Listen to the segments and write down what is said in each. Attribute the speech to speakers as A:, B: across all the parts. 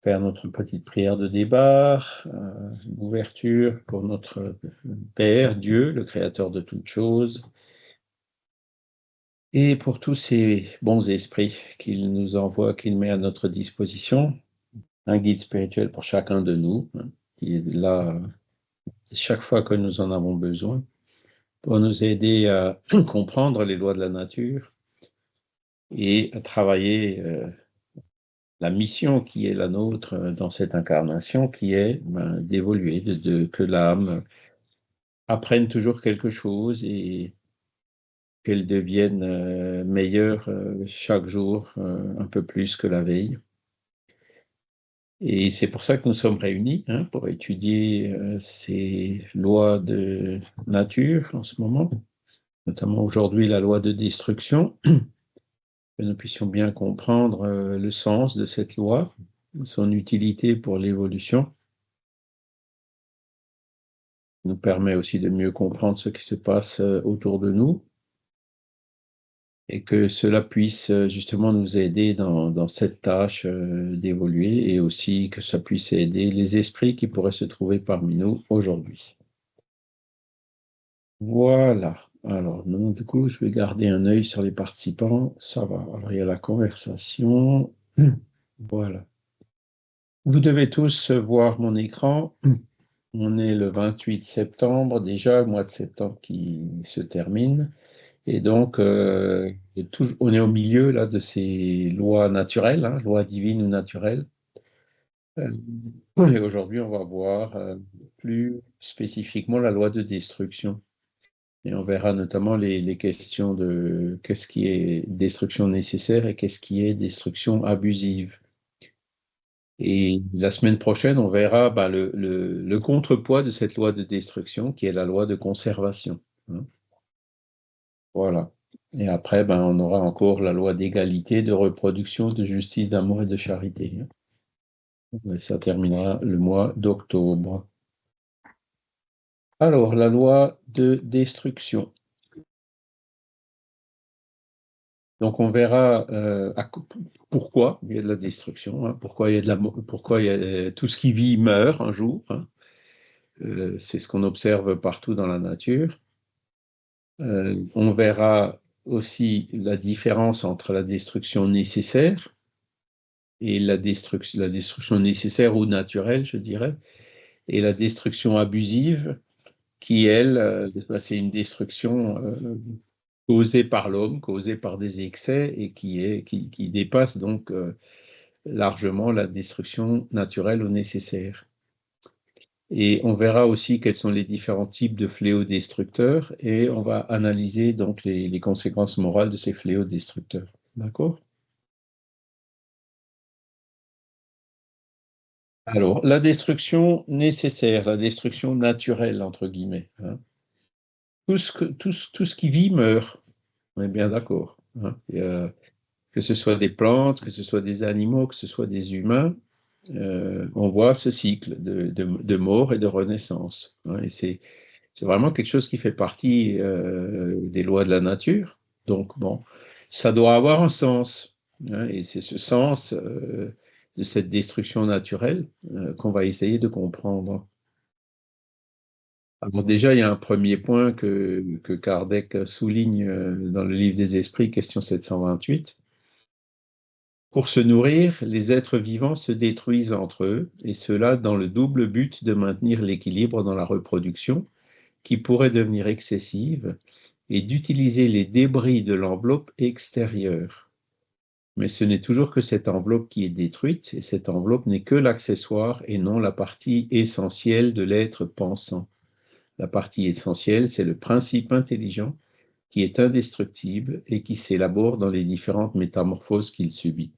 A: faire notre petite prière de départ, l'ouverture pour notre Père, Dieu, le Créateur de toutes choses, et pour tous ces bons esprits qu'il nous envoie, qu'il met à notre disposition, un guide spirituel pour chacun de nous, qui est là chaque fois que nous en avons besoin, pour nous aider à comprendre les lois de la nature et à travailler la mission qui est la nôtre dans cette incarnation, qui est d'évoluer, que l'âme apprenne toujours quelque chose et qu'elle devienne meilleure chaque jour, un peu plus que la veille. Et c'est pour ça que nous sommes réunis, pour étudier ces lois de nature en ce moment, notamment aujourd'hui la loi de destruction, que nous puissions bien comprendre le sens de cette loi, son utilité pour l'évolution. Nous permet aussi de mieux comprendre ce qui se passe autour de nous et que cela puisse justement nous aider dans cette tâche d'évoluer et aussi que ça puisse aider les esprits qui pourraient se trouver parmi nous aujourd'hui. Voilà. Alors, donc, du coup, je vais garder un œil sur les participants. Ça va. Alors, il y a la conversation. Voilà. Vous devez tous voir mon écran. On est le 28 septembre, déjà, le mois de septembre qui se termine. Et donc, on est au milieu là, de ces lois naturelles, lois divines ou naturelles. Et aujourd'hui, on va voir plus spécifiquement la loi de destruction. Et on verra notamment les questions de qu'est-ce qui est destruction nécessaire et qu'est-ce qui est destruction abusive. Et la semaine prochaine, on verra le contrepoids de cette loi de destruction, qui est la loi de conservation. Voilà. Et après, on aura encore la loi d'égalité, de reproduction, de justice, d'amour et de charité. Et ça terminera le mois d'octobre. Alors, la loi de destruction. Donc, on verra pourquoi il y a de la destruction, pourquoi il y a pourquoi il y a, tout ce qui vit meurt un jour. C'est ce qu'on observe partout dans la nature. On verra aussi la différence entre la destruction nécessaire et la destruction nécessaire ou naturelle, je dirais, et la destruction abusive, qui, elle, c'est une destruction causée par l'homme, causée par des excès, et qui dépasse donc largement la destruction naturelle ou nécessaire. Et on verra aussi quels sont les différents types de fléaux destructeurs, et on va analyser donc les conséquences morales de ces fléaux destructeurs. D'accord ? Alors, la destruction nécessaire, la destruction naturelle, entre guillemets. Tout ce qui vit meurt. On est bien d'accord. Que ce soit des plantes, que ce soit des animaux, que ce soit des humains, on voit ce cycle de mort et de renaissance. Et c'est vraiment quelque chose qui fait partie des lois de la nature. Donc, bon, ça doit avoir un sens. Et c'est ce sens de cette destruction naturelle qu'on va essayer de comprendre. Alors déjà, il y a un premier point que Kardec souligne dans le livre des Esprits, question 728. Pour se nourrir, les êtres vivants se détruisent entre eux, et cela dans le double but de maintenir l'équilibre dans la reproduction, qui pourrait devenir excessive, et d'utiliser les débris de l'enveloppe extérieure. Mais ce n'est toujours que cette enveloppe qui est détruite, et cette enveloppe n'est que l'accessoire et non la partie essentielle de l'être pensant. La partie essentielle, c'est le principe intelligent qui est indestructible et qui s'élabore dans les différentes métamorphoses qu'il subit.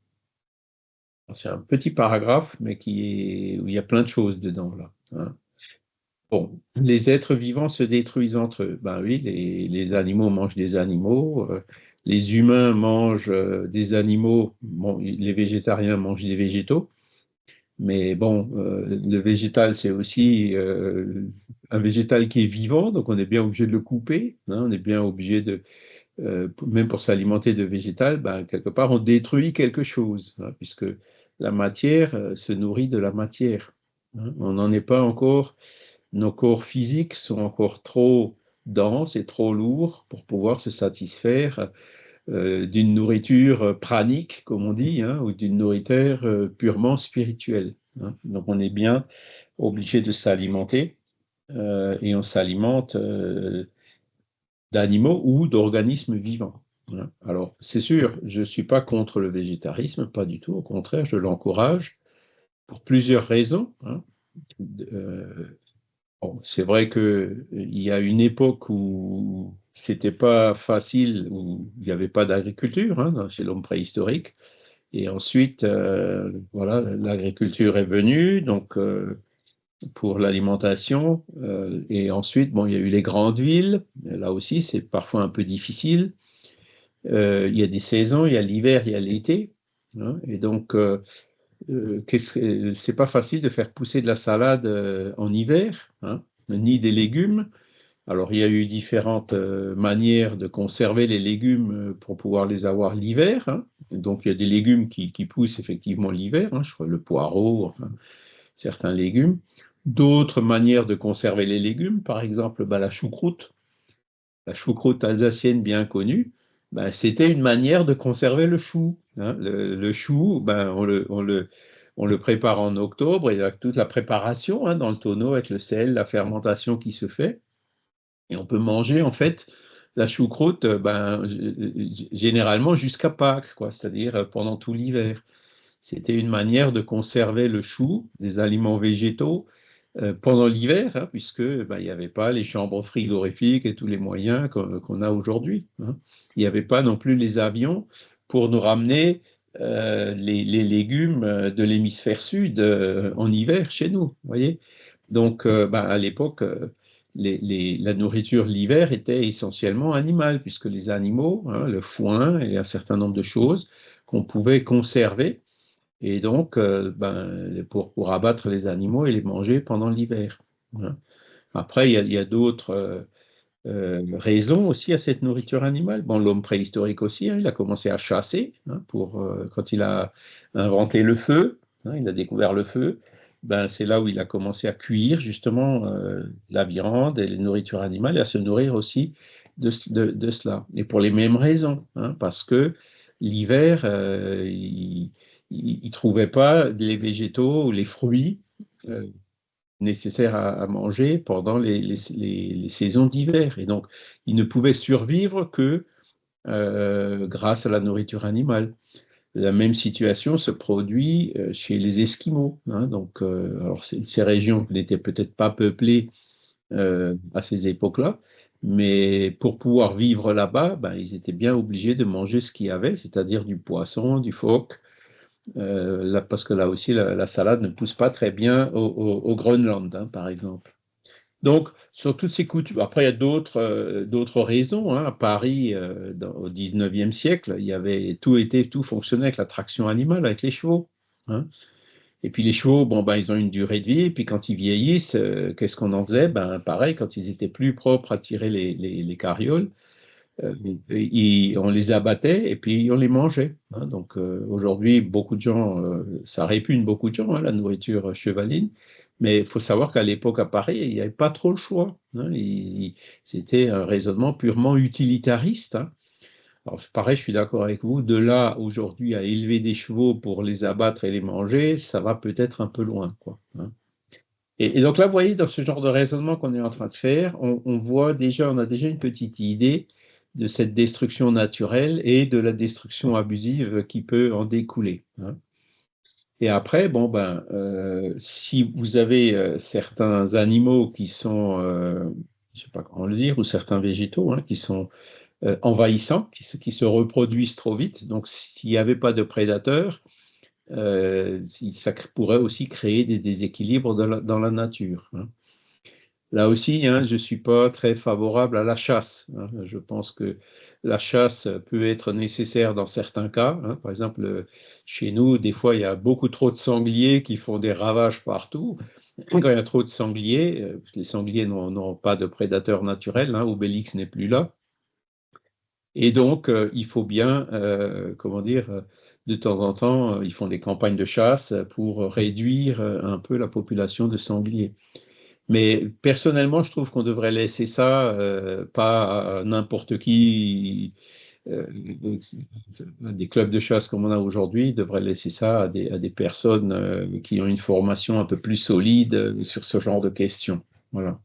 A: C'est un petit paragraphe, mais où il y a plein de choses dedans, là. Bon, les êtres vivants se détruisent entre eux. Ben oui, les animaux mangent des animaux, les humains mangent des animaux, bon, les végétariens mangent des végétaux, mais bon, le végétal, c'est aussi un végétal qui est vivant, donc on est bien obligé de le couper, on est bien obligé même pour s'alimenter de végétal, quelque part, on détruit quelque chose, puisque la matière se nourrit de la matière. Hein. On n'en est pas encore, nos corps physiques sont encore trop denses et trop lourds pour pouvoir se satisfaire d'une nourriture pranique, comme on dit, hein, ou d'une nourriture purement spirituelle. Hein. Donc on est bien obligé de s'alimenter et on s'alimente d'animaux ou d'organismes vivants. Hein. Alors c'est sûr, je ne suis pas contre le végétarisme, pas du tout, au contraire, je l'encourage pour plusieurs raisons. Hein. Euh, Bon, c'est vrai qu'il y a une époque où c'était pas facile, où il n'y avait pas d'agriculture hein, chez l'homme préhistorique. Et ensuite, voilà, l'agriculture est venue, donc pour l'alimentation. Et ensuite, bon, il y a eu les grandes villes. Là aussi, c'est parfois un peu difficile. Il y a des saisons, il y a l'hiver, il y a l'été. Hein. Et donc, c'est pas facile de faire pousser de la salade en hiver, hein, ni des légumes. Alors, il y a eu différentes manières de conserver les légumes pour pouvoir les avoir l'hiver. Hein. Donc, il y a des légumes qui poussent effectivement l'hiver, hein, je crois le poireau, enfin, certains légumes. D'autres manières de conserver les légumes, par exemple bah, la choucroute alsacienne bien connue, bah, c'était une manière de conserver le chou. Hein. Le chou, ben, on le prépare en octobre, et il y a toute la préparation hein, dans le tonneau avec le sel, la fermentation qui se fait. Et on peut manger en fait la choucroute ben, généralement jusqu'à Pâques, quoi, c'est-à-dire pendant tout l'hiver. C'était une manière de conserver le chou, des aliments végétaux, pendant l'hiver, hein, puisque ben, il n'y avait pas les chambres frigorifiques et tous les moyens qu'on a aujourd'hui. Hein. Il n'y avait pas non plus les avions pour nous ramener les légumes de l'hémisphère sud en hiver chez nous. Voyez. Donc, ben, à l'époque, la nourriture l'hiver était essentiellement animale, puisque les animaux, hein, le foin et un certain nombre de choses qu'on pouvait conserver, et donc ben, pour abattre les animaux et les manger pendant l'hiver. Hein. Après, il y a d'autres raisons aussi à cette nourriture animale. Bon, l'homme préhistorique aussi, hein, il a commencé à chasser hein, quand il a inventé le feu, hein, il a découvert le feu. Ben, c'est là où il a commencé à cuire justement la viande et les nourritures animales et à se nourrir aussi de cela. Et pour les mêmes raisons, hein, parce que l'hiver, il ne trouvait pas les végétaux ou les fruits euh, nécessaires à manger pendant les saisons d'hiver. Et donc, il ne pouvait survivre que grâce à la nourriture animale. La même situation se produit chez les Esquimaux. Hein. Donc, alors ces régions n'étaient peut-être pas peuplées à ces époques-là, mais pour pouvoir vivre là-bas, ben, ils étaient bien obligés de manger ce qu'il y avait, c'est-à-dire du poisson, du phoque, là, parce que là aussi, la salade ne pousse pas très bien au Groenland, hein, par exemple. Donc, sur toutes ces coutumes, après, il y a d'autres raisons. Hein. À Paris, au 19e siècle, il y avait tout fonctionnait avec la traction animale, avec les chevaux. Hein. Et puis les chevaux, bon, ben, ils ont une durée de vie, et puis quand ils vieillissent, qu'est-ce qu'on en faisait? Ben, pareil, quand ils étaient plus propres à tirer les carrioles, euh, on les abattait et puis on les mangeait. Hein. Donc aujourd'hui, beaucoup de gens, ça répugne beaucoup de gens, hein, la nourriture chevaline, mais il faut savoir qu'à l'époque à Paris, il n'y avait pas trop le choix. Hein. C'était un raisonnement purement utilitariste. Hein. Alors pareil, je suis d'accord avec vous, de là aujourd'hui à élever des chevaux pour les abattre et les manger, ça va peut-être un peu loin, quoi. Hein. Et donc là, vous voyez, dans ce genre de raisonnement qu'on est en train de faire, on voit déjà, on a déjà une petite idée de cette destruction naturelle et de la destruction abusive qui peut en découler. Hein. Et après, bon, ben, si vous avez certains animaux qui sont, je ne sais pas comment le dire, ou certains végétaux hein, qui sont envahissants, qui se reproduisent trop vite, donc s'il n'y avait pas de prédateurs, ça pourrait aussi créer des déséquilibres dans la nature. Hein. Là aussi, hein, je ne suis pas très favorable à la chasse. Hein. Je pense que la chasse peut être nécessaire dans certains cas. Hein. Par exemple, chez nous, des fois, il y a beaucoup trop de sangliers qui font des ravages partout. Quand il y a trop de sangliers, les sangliers n'ont pas de prédateurs naturels, hein, Obélix n'est plus là. Et donc, il faut bien, comment dire, de temps en temps, ils font des campagnes de chasse pour réduire un peu la population de sangliers. Mais personnellement, je trouve qu'on devrait laisser ça, pas à n'importe qui, des clubs de chasse comme on a aujourd'hui, devraient laisser ça à des personnes qui ont une formation un peu plus solide sur ce genre de questions. Voilà.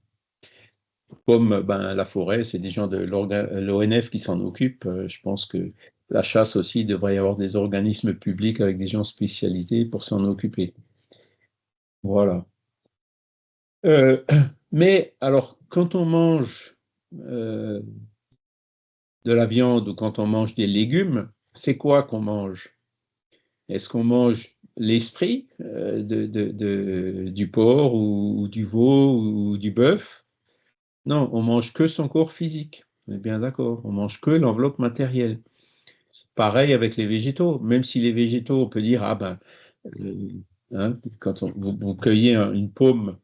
A: Comme ben, la forêt, c'est des gens de l'ONF qui s'en occupent. Je pense que la chasse aussi, il devrait y avoir des organismes publics avec des gens spécialisés pour s'en occuper. Voilà. Euh, mais alors, quand on mange euh, de la viande ou quand on mange des légumes, c'est quoi qu'on mange? Est-ce qu'on mange l'esprit du porc ou du veau ou du bœuf? Non, on mange que son corps physique. On est bien d'accord. On mange que l'enveloppe matérielle. Pareil avec les végétaux. Même si les végétaux, on peut dire, ah ben, euh, hein, quand vous cueillez une pomme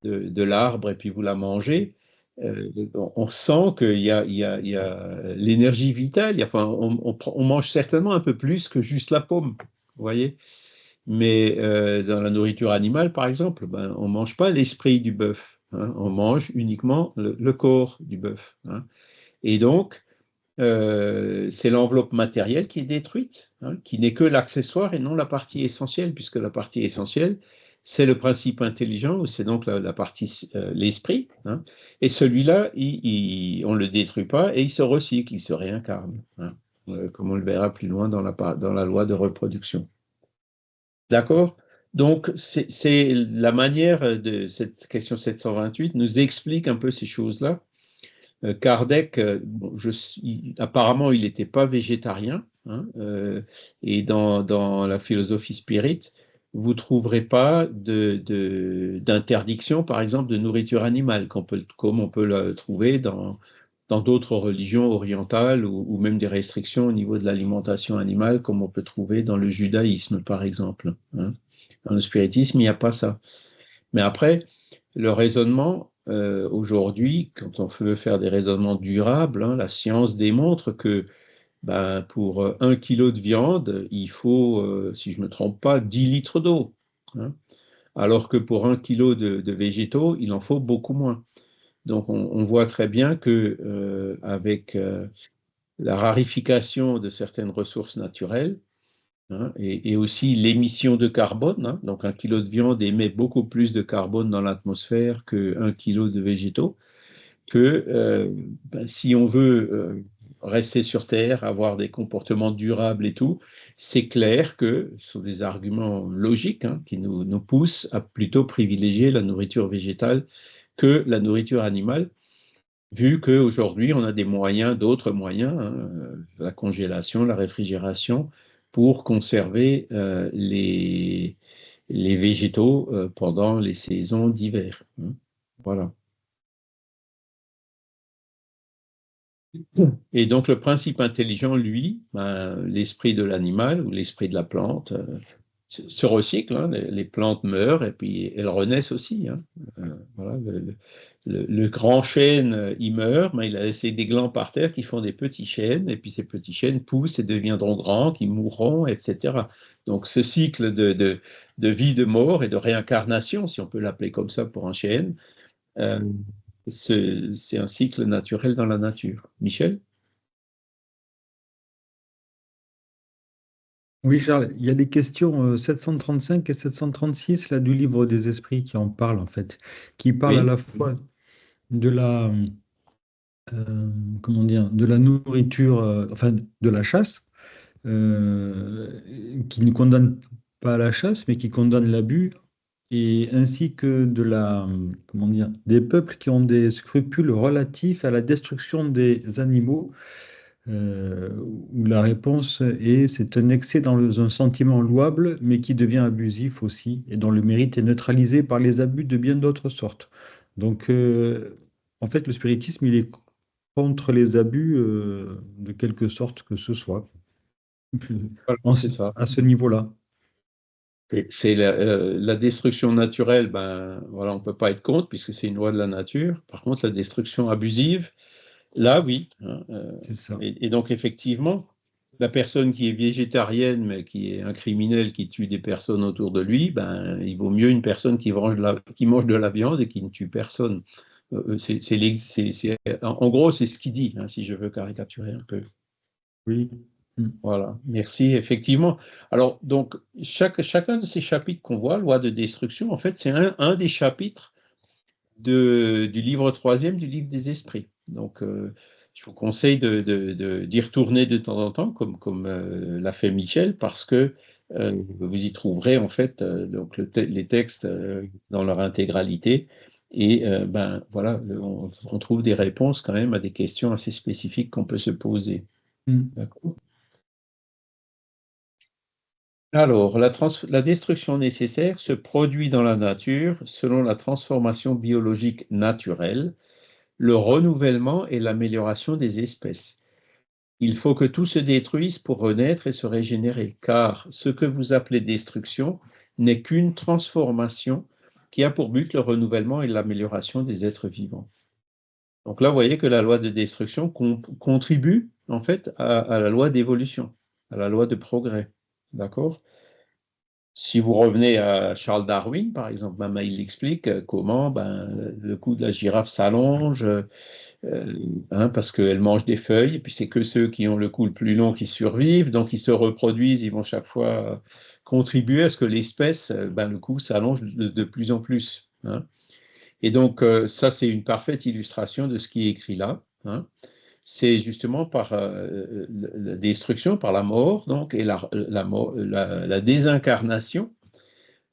A: de l'arbre et puis vous la mangez, on sent qu'il y a l'énergie vitale. Enfin, on mange certainement un peu plus que juste la pomme, vous voyez. Mais dans la nourriture animale, par exemple, ben, on ne mange pas l'esprit du bœuf, hein, on mange uniquement le corps du bœuf, hein. Et donc, c'est l'enveloppe matérielle qui est détruite, hein, qui n'est que l'accessoire et non la partie essentielle, puisque la partie essentielle, c'est le principe intelligent, ou c'est donc la partie, l'esprit, hein. Et celui-là, on ne le détruit pas et il se recycle, il se réincarne, hein, comme on le verra plus loin dans la loi de reproduction. D'accord? Donc, c'est la manière de cette question 728 nous explique un peu ces choses-là. Kardec, bon, apparemment, il n'était pas végétarien, hein, et dans la philosophie spirit, vous ne trouverez pas d'interdiction, par exemple, de nourriture animale, comme on peut le trouver dans d'autres religions orientales ou même des restrictions au niveau de l'alimentation animale, comme on peut trouver dans le judaïsme, par exemple, hein. Dans le spiritisme, il n'y a pas ça. Mais après, le raisonnement, aujourd'hui, quand on veut faire des raisonnements durables, hein, la science démontre que ben, pour 1 kilo de viande, il faut, si je ne me trompe pas, 10 litres d'eau, hein. Alors que pour 1 kilo de végétaux, il en faut beaucoup moins. Donc on voit très bien que avec la rarification de certaines ressources naturelles, hein, et aussi l'émission de carbone, hein, donc 1 kilo de viande émet beaucoup plus de carbone dans l'atmosphère que 1 kilo de végétaux, que ben, si on veut rester sur Terre, avoir des comportements durables et tout, c'est clair que ce sont des arguments logiques, hein, qui nous poussent à plutôt privilégier la nourriture végétale que la nourriture animale, vu qu'aujourd'hui, on a des moyens, d'autres moyens, hein, la congélation, la réfrigération, pour conserver les végétaux pendant les saisons d'hiver, hein. Voilà. Et donc, le principe intelligent, lui, ben, l'esprit de l'animal ou l'esprit de la plante, se recycle, hein. Les plantes meurent et puis elles renaissent aussi, hein. Voilà, le grand chêne, il meurt, mais il a laissé des glands par terre qui font des petits chênes, et puis ces petits chênes poussent et deviendront grands, qui mourront, etc. Donc ce cycle de vie, de mort et de réincarnation, si on peut l'appeler comme ça pour un chêne, euh, c'est un cycle naturel dans la nature. Michel?
B: Oui, Charles, il y a les questions 735 et 736 là, du livre des esprits qui en parlent en fait, qui parlent à
A: Oui.
B: la fois de la, comment dire, de la nourriture, enfin de la chasse, euh, qui ne condamne pas la chasse, mais qui condamne l'abus, et ainsi que de la, comment dire, des peuples qui ont des scrupules relatifs à la destruction des animaux, où la réponse est c'est un excès dans un sentiment louable, mais qui devient abusif aussi, et dont le mérite est neutralisé par les abus de bien d'autres sortes. Donc, en fait, le spiritisme, il est contre les abus de quelque sorte que ce soit,
A: Voilà, c'est ça.
B: à ce niveau-là.
A: C'est la destruction naturelle, ben, voilà, on ne peut pas être contre puisque c'est une loi de la nature. Par contre, la destruction abusive, là, oui, hein,
B: C'est ça.
A: et donc, effectivement, la personne qui est végétarienne, mais qui est un criminel qui tue des personnes autour de lui, ben, il vaut mieux une personne qui mange de la viande et qui ne tue personne. En gros, c'est ce qu'il dit, hein, si je veux caricaturer un peu.
B: Oui. Mm.
A: Voilà, merci, effectivement. Alors, donc, chacun de ces chapitres qu'on voit, loi de destruction, en fait, c'est un des chapitres du livre troisième du livre des esprits. Donc, je vous conseille d'y retourner de temps en temps, comme l'a fait Michel, parce que vous y trouverez en fait donc les textes dans leur intégralité. Et ben voilà, on trouve des réponses quand même à des questions assez spécifiques qu'on peut se poser.
B: Mm.
A: D'accord. Alors, la destruction nécessaire se produit dans la nature selon la transformation biologique naturelle, le renouvellement et l'amélioration des espèces. Il faut que tout se détruise pour renaître et se régénérer, car ce que vous appelez destruction n'est qu'une transformation qui a pour but le renouvellement et l'amélioration des êtres vivants. Donc là, vous voyez que la loi de destruction contribue en fait à la loi d'évolution, à la loi de progrès. D'accord? Si vous revenez à Charles Darwin, par exemple, ben, il explique comment ben, le cou de la girafe s'allonge, hein, parce qu'elle mange des feuilles, et puis c'est que ceux qui ont le cou le plus long qui survivent, donc ils se reproduisent, ils vont chaque fois contribuer à ce que l'espèce, ben, le cou s'allonge de plus en plus. Hein. Et donc ça, c'est une parfaite illustration de ce qui est écrit là. Hein. C'est justement par la destruction, par la mort, donc, et la désincarnation,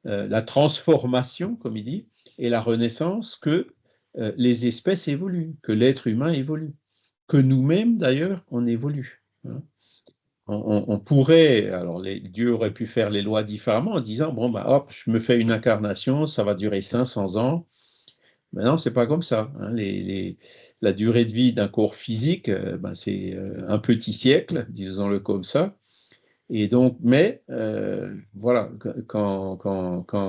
A: la transformation, comme il dit, et la renaissance que les espèces évoluent, que l'être humain évolue, que nous-mêmes, d'ailleurs, on évolue. Hein. On pourrait, alors Dieu aurait pu faire les lois différemment en disant, bon, bah, hop, je me fais une incarnation, ça va durer 500 ans. Mais non, c'est pas comme ça. Hein. La durée de vie d'un corps physique, ben, c'est un petit siècle, disons-le comme ça. Et donc, mais voilà, quand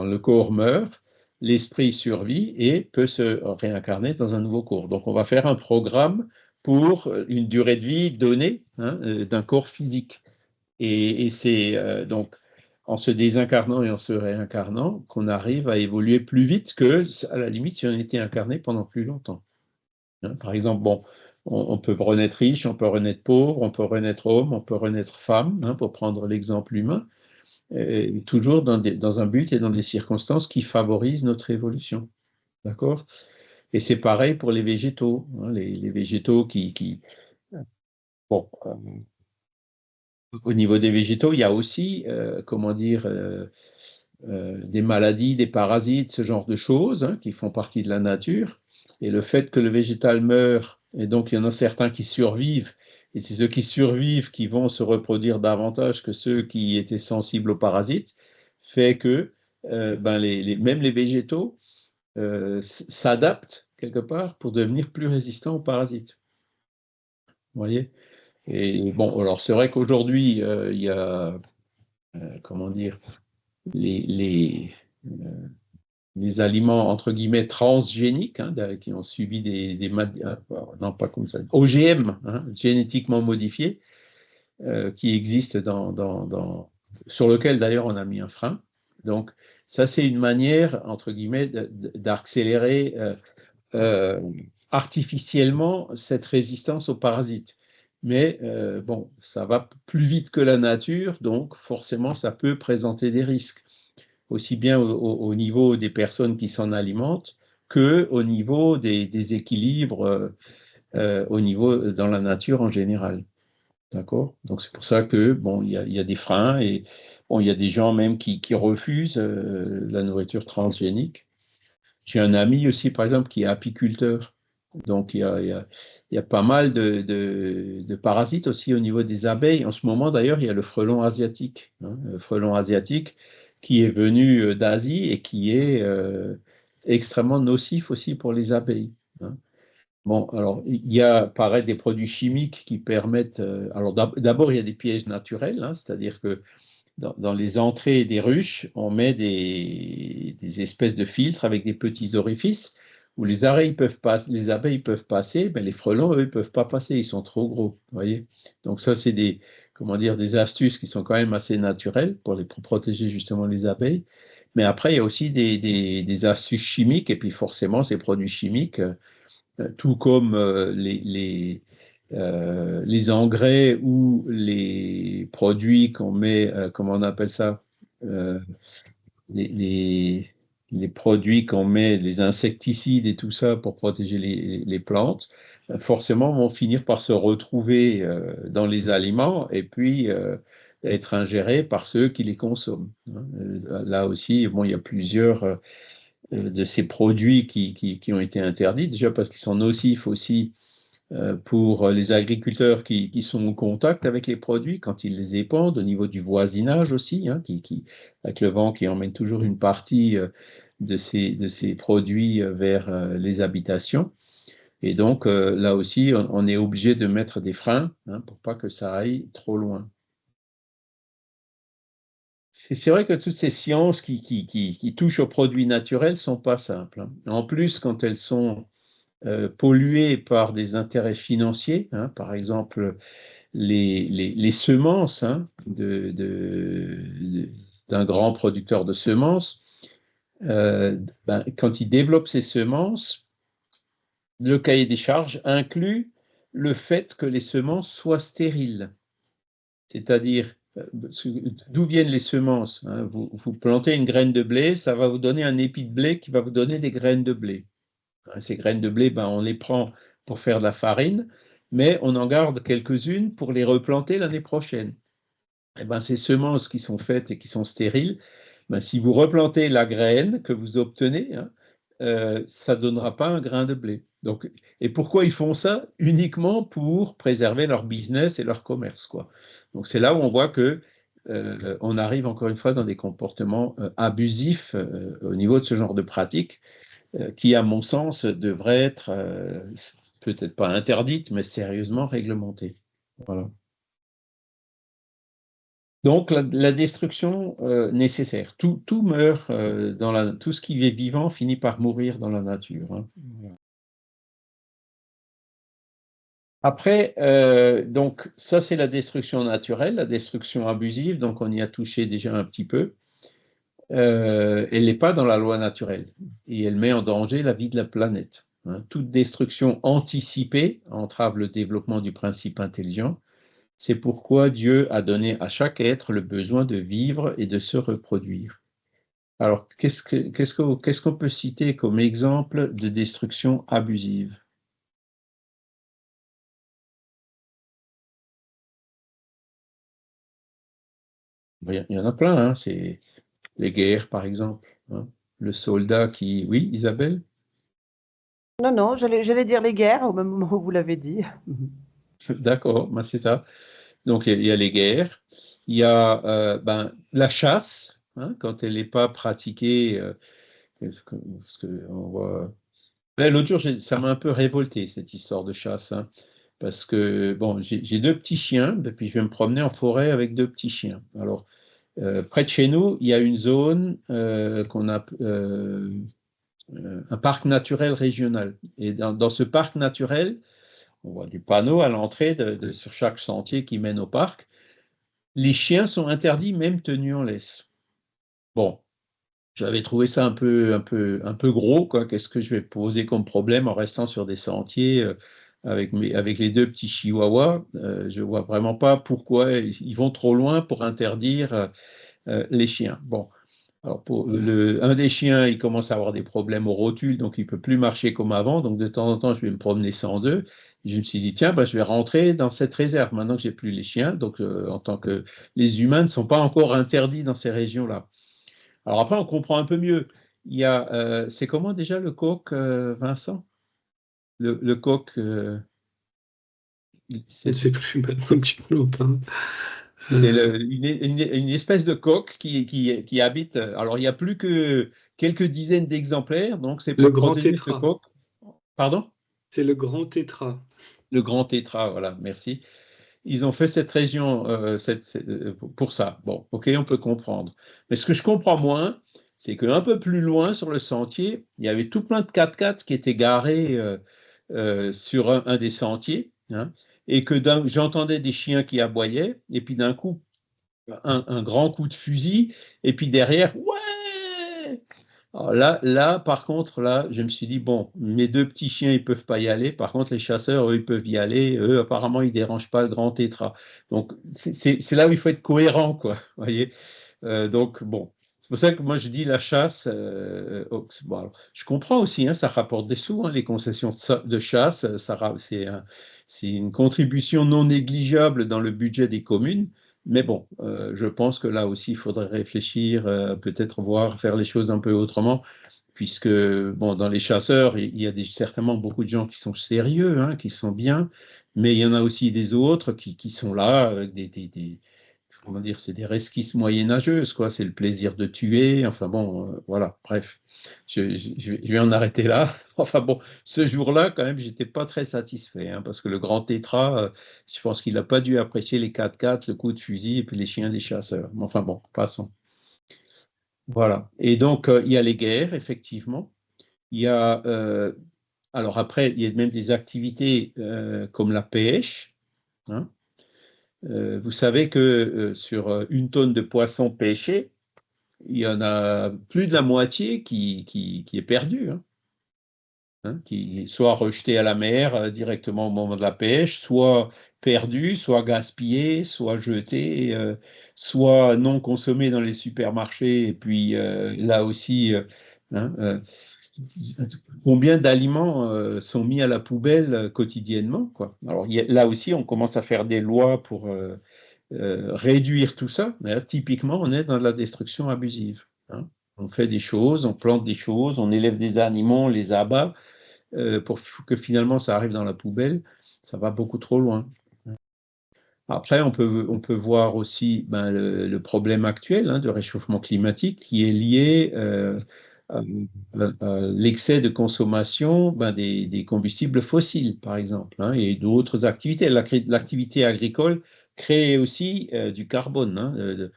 A: le corps meurt, l'esprit survit et peut se réincarner dans un nouveau corps. Donc, on va faire un programme pour une durée de vie donnée, hein, d'un corps physique. Et c'est donc en se désincarnant et en se réincarnant qu'on arrive à évoluer plus vite que, à la limite, si on était incarné pendant plus longtemps. Hein. Par exemple, bon, on peut renaître riche, on peut renaître pauvre, on peut renaître homme, on peut renaître femme, hein, pour prendre l'exemple humain, toujours dans un but et dans des circonstances qui favorisent notre évolution. D'accord? Et c'est pareil pour les végétaux. Hein, les végétaux bon, au niveau des végétaux, il y a aussi, comment dire, des maladies, des parasites, ce genre de choses, hein, qui font partie de la nature. Et le fait que le végétal meurt, et donc il y en a certains qui survivent, et c'est ceux qui survivent qui vont se reproduire davantage que ceux qui étaient sensibles aux parasites, fait que ben même les végétaux s'adaptent quelque part pour devenir plus résistants aux parasites. Vous voyez? Et bon, alors c'est vrai qu'aujourd'hui, il y a, comment dire, les, les, euh, des aliments entre guillemets transgéniques, hein, qui ont subi non pas comme ça, OGM, hein, génétiquement modifiés, qui existent sur lequel d'ailleurs on a mis un frein. Donc ça c'est une manière entre guillemets d'accélérer euh, artificiellement cette résistance aux parasites. Mais bon, ça va plus vite que la nature, donc forcément ça peut présenter des risques aussi bien au niveau des personnes qui s'en alimentent que au niveau des équilibres au niveau dans la nature en général. D'accord? Donc c'est pour ça que bon, il y a des freins et bon, il y a des gens même qui refusent la nourriture transgénique. J'ai un ami aussi, par exemple, qui est apiculteur. Donc, il y a pas mal de parasites aussi au niveau des abeilles. En ce moment, d'ailleurs, il y a le frelon asiatique. Hein, le frelon asiatique qui est venu d'Asie et qui est extrêmement nocif aussi pour les abeilles. Hein. Bon, alors, il y a, pareil, des produits chimiques qui permettent. Alors, d'abord, il y a des pièges naturels, hein, c'est-à-dire que dans les entrées des ruches, on met des espèces de filtres avec des petits orifices où les abeilles peuvent passer, mais les frelons, eux, ne peuvent pas passer, ils sont trop gros. Voyez. Donc ça, c'est comment dire, des astuces qui sont quand même assez naturelles pour protéger justement les abeilles. Mais après, il y a aussi des astuces chimiques, et puis forcément, ces produits chimiques, tout comme les engrais ou les produits qu'on met, comment on appelle ça, euh, les, les- les produits qu'on met, les insecticides et tout ça pour protéger les plantes, forcément vont finir par se retrouver dans les aliments et puis être ingérés par ceux qui les consomment, hein. Là aussi, bon, il y a plusieurs de ces produits qui ont été interdits, déjà parce qu'ils sont nocifs aussi pour les agriculteurs qui sont en contact avec les produits quand ils les épandent, au niveau du voisinage aussi, hein, avec le vent qui emmène toujours une partie de ces produits vers les habitations. Et donc, là aussi, on est obligé de mettre des freins, hein, pour pas que ça aille trop loin. C'est vrai que toutes ces sciences qui touchent aux produits naturels sont pas simples, hein. En plus, quand elles sont polluées par des intérêts financiers, hein, par exemple les semences, hein, d'un grand producteur de semences, ben, quand il développe ses semences, le cahier des charges inclut le fait que les semences soient stériles. C'est-à-dire, d'où viennent les semences, hein? Vous plantez une graine de blé, ça va vous donner un épi de blé qui va vous donner des graines de blé. Ces graines de blé, ben, on les prend pour faire de la farine, mais on en garde quelques-unes pour les replanter l'année prochaine. Et ben, ces semences qui sont faites et qui sont stériles, ben, si vous replantez la graine que vous obtenez, hein, ça ne donnera pas un grain de blé. Donc, et pourquoi ils font ça? Uniquement pour préserver leur business et leur commerce, quoi. Donc c'est là où on voit que on arrive encore une fois dans des comportements abusifs au niveau de ce genre de pratiques qui, à mon sens, devraient être peut-être pas interdites, mais sérieusement réglementées. Voilà. Donc, la destruction nécessaire. Tout meurt tout ce qui est vivant finit par mourir dans la nature, hein. Après, donc, ça, c'est la destruction naturelle, la destruction abusive. Donc, on y a touché déjà un petit peu. Elle n'est pas dans la loi naturelle et elle met en danger la vie de la planète, hein. Toute destruction anticipée entrave le développement du principe intelligent. C'est pourquoi Dieu a donné à chaque être le besoin de vivre et de se reproduire. Alors, qu'est-ce qu'on peut citer comme exemple de destruction abusive? Il y en a plein, hein. C'est les guerres, par exemple, hein. Le soldat qui... Oui, Isabelle?
C: Non, non, j'allais dire les guerres au même moment où vous l'avez dit.
A: D'accord, ben c'est ça. Donc, il y a les guerres, il y a ben, la chasse, hein, quand elle n'est pas pratiquée. On voit... Ouais, l'autre jour, ça m'a un peu révolté, cette histoire de chasse, hein, parce que, bon, j'ai deux petits chiens, depuis je vais me promener en forêt avec deux petits chiens. Alors, près de chez nous, il y a une zone qu'on a un parc naturel régional. Et dans ce parc naturel, on voit des panneaux à l'entrée sur chaque sentier qui mène au parc. Les chiens sont interdits, même tenus en laisse. Bon, j'avais trouvé ça un peu gros, quoi. Qu'est-ce que je vais poser comme problème en restant sur des sentiers avec les deux petits chihuahuas? Je vois vraiment pas pourquoi ils vont trop loin pour interdire les chiens. Bon, alors un des chiens, il commence à avoir des problèmes aux rotules, donc il peut plus marcher comme avant. Donc de temps en temps, je vais me promener sans eux. Je me suis dit, tiens, bah, je vais rentrer dans cette réserve maintenant que j'ai plus les chiens. Donc en tant que les humains ne sont pas encore interdits dans ces régions-là. Alors après, on comprend un peu mieux. C'est comment déjà le coq, Vincent? Le coq,
D: Je ne
A: c'est
D: sais plus maintenant que tu me le parles.
A: c'est
D: Euh,
A: une espèce de coq qui habite. Alors, il n'y a plus que quelques dizaines d'exemplaires, donc c'est
D: le
A: pour
D: grand
A: protéger ce
D: tétra.
A: coq. Pardon?
D: C'est le grand tétra.
A: Le grand tétra, voilà, merci. Ils ont fait cette région pour ça. Bon, ok, on peut comprendre. Mais ce que je comprends moins, c'est qu'un peu plus loin sur le sentier, il y avait tout plein de 4x4 qui étaient garés sur un des sentiers, hein. et que j'entendais des chiens qui aboyaient, et puis d'un coup, un grand coup de fusil, et puis derrière, ouais! Alors là, par contre, là, je me suis dit, bon, mes deux petits chiens, ils peuvent pas y aller. Par contre, les chasseurs, eux, ils peuvent y aller. Eux, apparemment, ils dérangent pas le grand tétra. Donc, c'est là où il faut être cohérent, quoi. Vous voyez? Donc, bon. C'est pour ça que moi, je dis la chasse. Bon, alors, je comprends aussi, hein, ça rapporte des sous, hein, les concessions de chasse. C'est une contribution non négligeable dans le budget des communes. Mais bon, je pense que là aussi, il faudrait réfléchir, peut-être voir, faire les choses un peu autrement, puisque bon, dans les chasseurs, il y a certainement beaucoup de gens qui sont sérieux, hein, qui sont bien, mais il y en a aussi des autres qui sont là, avec comment dire, c'est des resquisses moyenâgeuses, quoi. C'est le plaisir de tuer. Enfin bon, voilà. Bref, je vais en arrêter là. Enfin bon, ce jour-là, quand même, j'étais pas très satisfait, hein, parce que le grand tétra, je pense qu'il n'a pas dû apprécier les 4x4, le coup de fusil et puis les chiens des chasseurs. Mais enfin bon, passons. Voilà. Et donc, il y a les guerres, effectivement. Il y a, alors après, il y a même des activités comme la pêche, hein. Vous savez que sur une tonne de poissons pêchés, il y en a plus de la moitié qui est perdue, hein, qui est soit rejeté à la mer directement au moment de la pêche, soit perdu, soit gaspillé, soit jeté, soit non consommé dans les supermarchés. Et puis là aussi, hein, combien d'aliments sont mis à la poubelle quotidiennement, quoi. Alors là aussi, on commence à faire des lois pour réduire tout ça. Mais là, typiquement, on est dans la destruction abusive, hein. On fait des choses, on plante des choses, on élève des animaux, on les abat pour que finalement ça arrive dans la poubelle. Ça va beaucoup trop loin. Après, on peut voir aussi le problème actuel, hein, de réchauffement climatique qui est lié à, à l'excès de consommation des combustibles fossiles, par exemple, hein, et d'autres activités. L'activité agricole crée aussi du carbone, hein,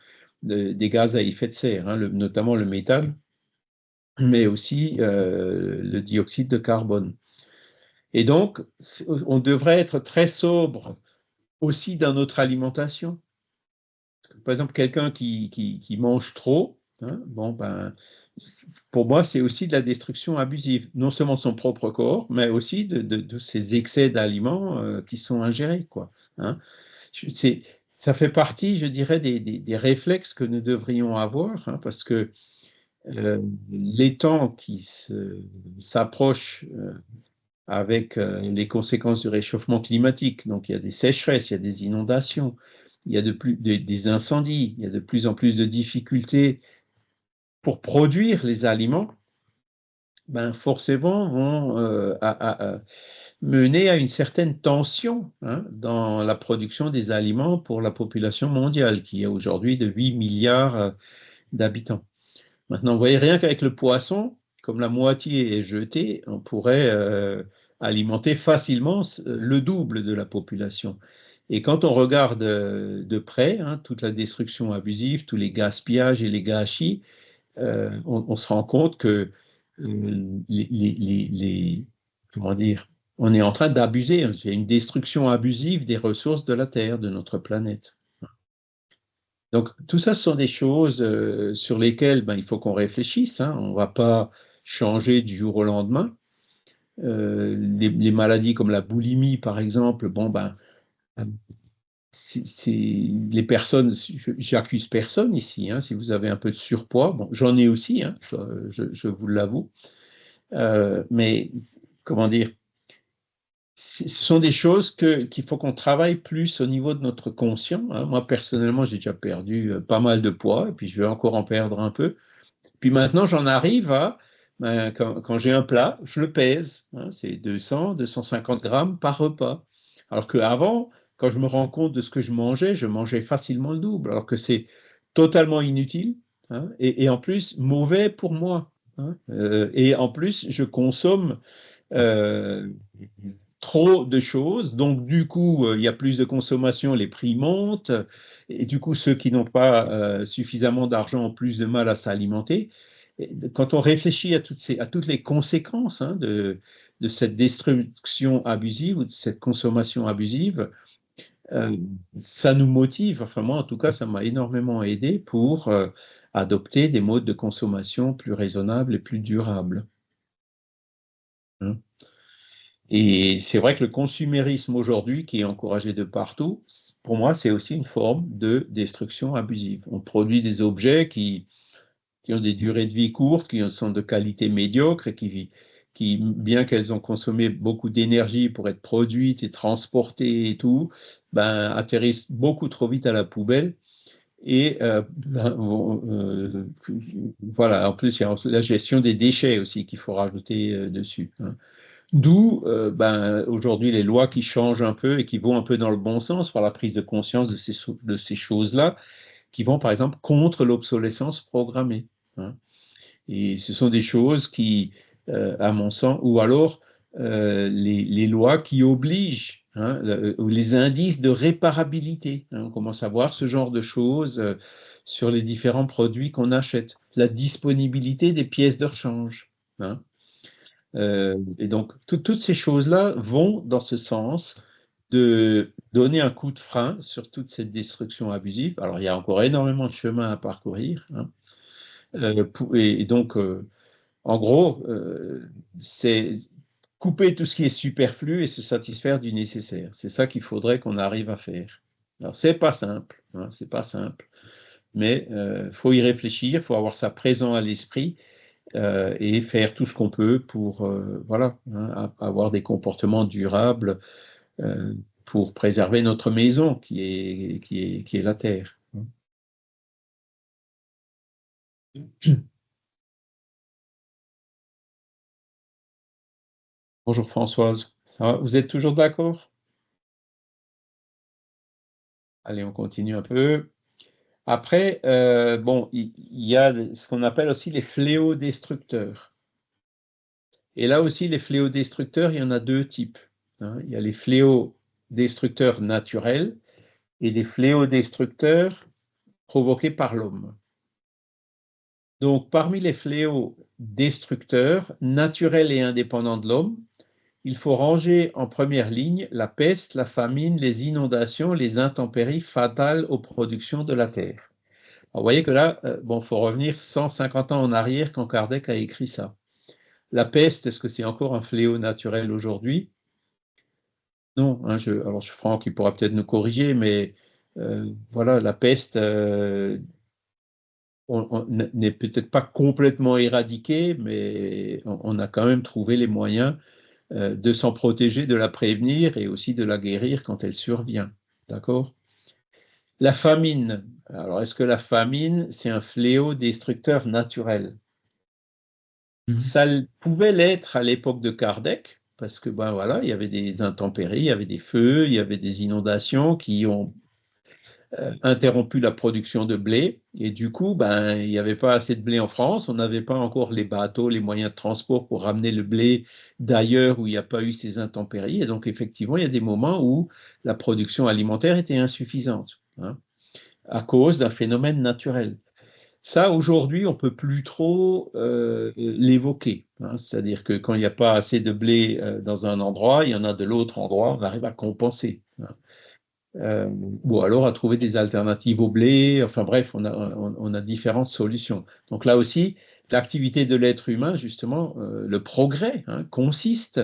A: des gaz à effet de serre, hein, notamment le méthane, mais aussi le dioxyde de carbone. Et donc, on devrait être très sobre aussi dans notre alimentation. Par exemple, quelqu'un qui mange trop, hein, bon, pour moi, c'est aussi de la destruction abusive, non seulement de son propre corps, mais aussi de ces excès d'aliments qui sont ingérés, quoi, hein. Ça fait partie, je dirais, des réflexes que nous devrions avoir, hein, parce que les temps qui s'approchent avec les conséquences du réchauffement climatique. Donc, il y a des sécheresses, il y a des inondations, il y a des incendies, il y a de plus en plus de difficultés pour produire les aliments, forcément vont mener à une certaine tension, hein, dans la production des aliments pour la population mondiale, qui est aujourd'hui de 8 milliards d'habitants. Maintenant, vous voyez, rien qu'avec le poisson, comme la moitié est jetée, on pourrait alimenter facilement le double de la population. Et quand on regarde de près, hein, toute la destruction abusive, tous les gaspillages et les gâchis, on se rend compte que comment dire, on est en train d'abuser. Il y a une destruction abusive des ressources de la Terre, de notre planète. Donc, tout ça, ce sont des choses sur lesquelles il faut qu'on réfléchisse, hein. On ne va pas changer du jour au lendemain. Les maladies comme la boulimie, par exemple, les personnes, j'accuse personne ici, hein, si vous avez un peu de surpoids, bon, j'en ai aussi, hein, je vous l'avoue, mais comment dire, ce sont des choses qu'il faut qu'on travaille plus au niveau de notre conscient, hein. Moi, personnellement, j'ai déjà perdu pas mal de poids, et puis je vais encore en perdre un peu. Puis maintenant, j'en arrive à, quand j'ai un plat, je le pèse, hein, c'est 200, 250 grammes par repas. Alors qu'avant, quand je me rends compte de ce que je mangeais facilement le double, alors que c'est totalement inutile, hein, et en plus mauvais pour moi, hein. Et en plus, je consomme euh, trop de choses, donc du coup, il y a plus de consommation, les prix montent, et du coup, ceux qui n'ont pas suffisamment d'argent ont plus de mal à s'alimenter. Quand on réfléchit à toutes les conséquences, hein, de cette destruction abusive ou de cette consommation abusive, ça nous motive, enfin moi en tout cas, ça m'a énormément aidé pour adopter des modes de consommation plus raisonnables et plus durables. Hein. Et c'est vrai que le consumérisme aujourd'hui, qui est encouragé de partout, pour moi, c'est aussi une forme de destruction abusive. On produit des objets qui ont des durées de vie courtes, qui sont de qualité médiocre et qui bien qu'elles ont consommé beaucoup d'énergie pour être produites et transportées et tout, ben, atterrissent beaucoup trop vite à la poubelle. Et voilà, en plus, il y a la gestion des déchets aussi qu'il faut rajouter dessus. Hein. D'où ben, aujourd'hui les lois qui changent un peu et qui vont un peu dans le bon sens par la prise de conscience de ces choses-là, qui vont par exemple contre l'obsolescence programmée. Hein. Et ce sont des choses qui, à mon sens, ou alors les lois qui obligent, hein, ou les indices de réparabilité. Hein, on commence à voir ce genre de choses sur les différents produits qu'on achète. La disponibilité des pièces de rechange. Hein. Et donc, toutes ces choses-là vont dans ce sens de donner un coup de frein sur toute cette destruction abusive. Alors, il y a encore énormément de chemin à parcourir. Hein. Et donc, en gros, c'est couper tout ce qui est superflu et se satisfaire du nécessaire. C'est ça qu'il faudrait qu'on arrive à faire. Alors, c'est pas simple, hein, c'est pas simple, mais faut y réfléchir, faut avoir ça présent à l'esprit et faire tout ce qu'on peut pour voilà, hein, avoir des comportements durables pour préserver notre maison qui est la terre. Bonjour Françoise, ça va? Vous êtes toujours d'accord? Allez, on continue un peu. Après, bon, il y a ce qu'on appelle aussi les fléaux destructeurs. Et là aussi, les fléaux destructeurs, il y en a deux types. Hein. Il y a les fléaux destructeurs naturels et des fléaux destructeurs provoqués par l'homme. Donc, parmi les fléaux destructeurs, naturels et indépendants de l'homme, il faut ranger en première ligne la peste, la famine, les inondations, les intempéries fatales aux productions de la terre. Alors, vous voyez que là, bon, faut revenir 150 ans en arrière quand Kardec a écrit ça. La peste, est-ce que c'est encore un fléau naturel aujourd'hui? Non, hein, alors Franck, il pourra peut-être nous corriger, mais voilà, la peste n'est peut-être pas complètement éradiquée, mais on a quand même trouvé les moyens de s'en protéger, de la prévenir et aussi de la guérir quand elle survient. D'accord? La famine. Alors, est-ce que la famine, c'est un fléau destructeur naturel? Ça pouvait l'être à l'époque de Kardec, parce que ben voilà, il y avait des intempéries, il y avait des feux, il y avait des inondations qui ont interrompu la production de blé, et du coup, ben, il n'y avait pas assez de blé en France, on n'avait pas encore les bateaux, les moyens de transport pour ramener le blé d'ailleurs où il n'y a pas eu ces intempéries, et donc effectivement, il y a des moments où la production alimentaire était insuffisante, hein, à cause d'un phénomène naturel. Ça, aujourd'hui, on ne peut plus trop l'évoquer. Hein, c'est-à-dire que quand il n'y a pas assez de blé dans un endroit, il y en a de l'autre endroit, on arrive à compenser. Hein. Ou alors à trouver des alternatives au blé. Enfin bref, on a différentes solutions. Donc là aussi, l'activité de l'être humain, justement, le progrès, hein, consiste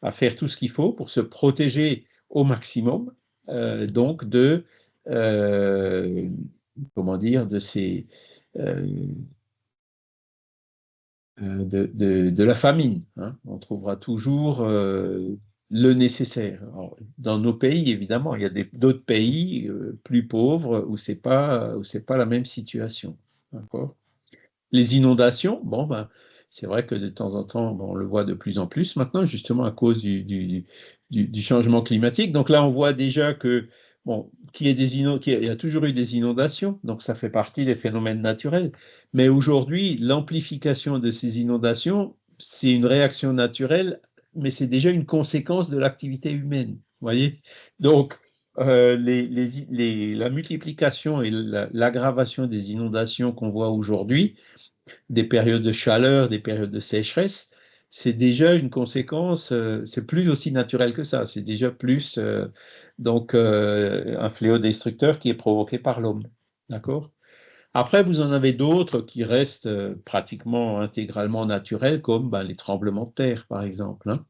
A: à faire tout ce qu'il faut pour se protéger au maximum, donc comment dire, de ces de la famine. Hein. On trouvera toujours le nécessaire. Alors, dans nos pays, évidemment, il y a d'autres pays plus pauvres où c'est pas la même situation. Les inondations, bon, ben, c'est vrai que de temps en temps, bon, on le voit de plus en plus maintenant, justement à cause du changement climatique. Donc là, on voit déjà que bon, qu'il y a toujours eu des inondations, donc ça fait partie des phénomènes naturels. Mais aujourd'hui, l'amplification de ces inondations, c'est une réaction naturelle, mais c'est déjà une conséquence de l'activité humaine. Vous voyez? Donc, la multiplication et l'aggravation des inondations qu'on voit aujourd'hui, des périodes de chaleur, des périodes de sécheresse, c'est déjà une conséquence, c'est plus aussi naturel que ça, c'est déjà plus donc un fléau destructeur qui est provoqué par l'homme. D'accord? Après, vous en avez d'autres qui restent pratiquement intégralement naturels, comme ben, les tremblements de terre, par exemple. Hein.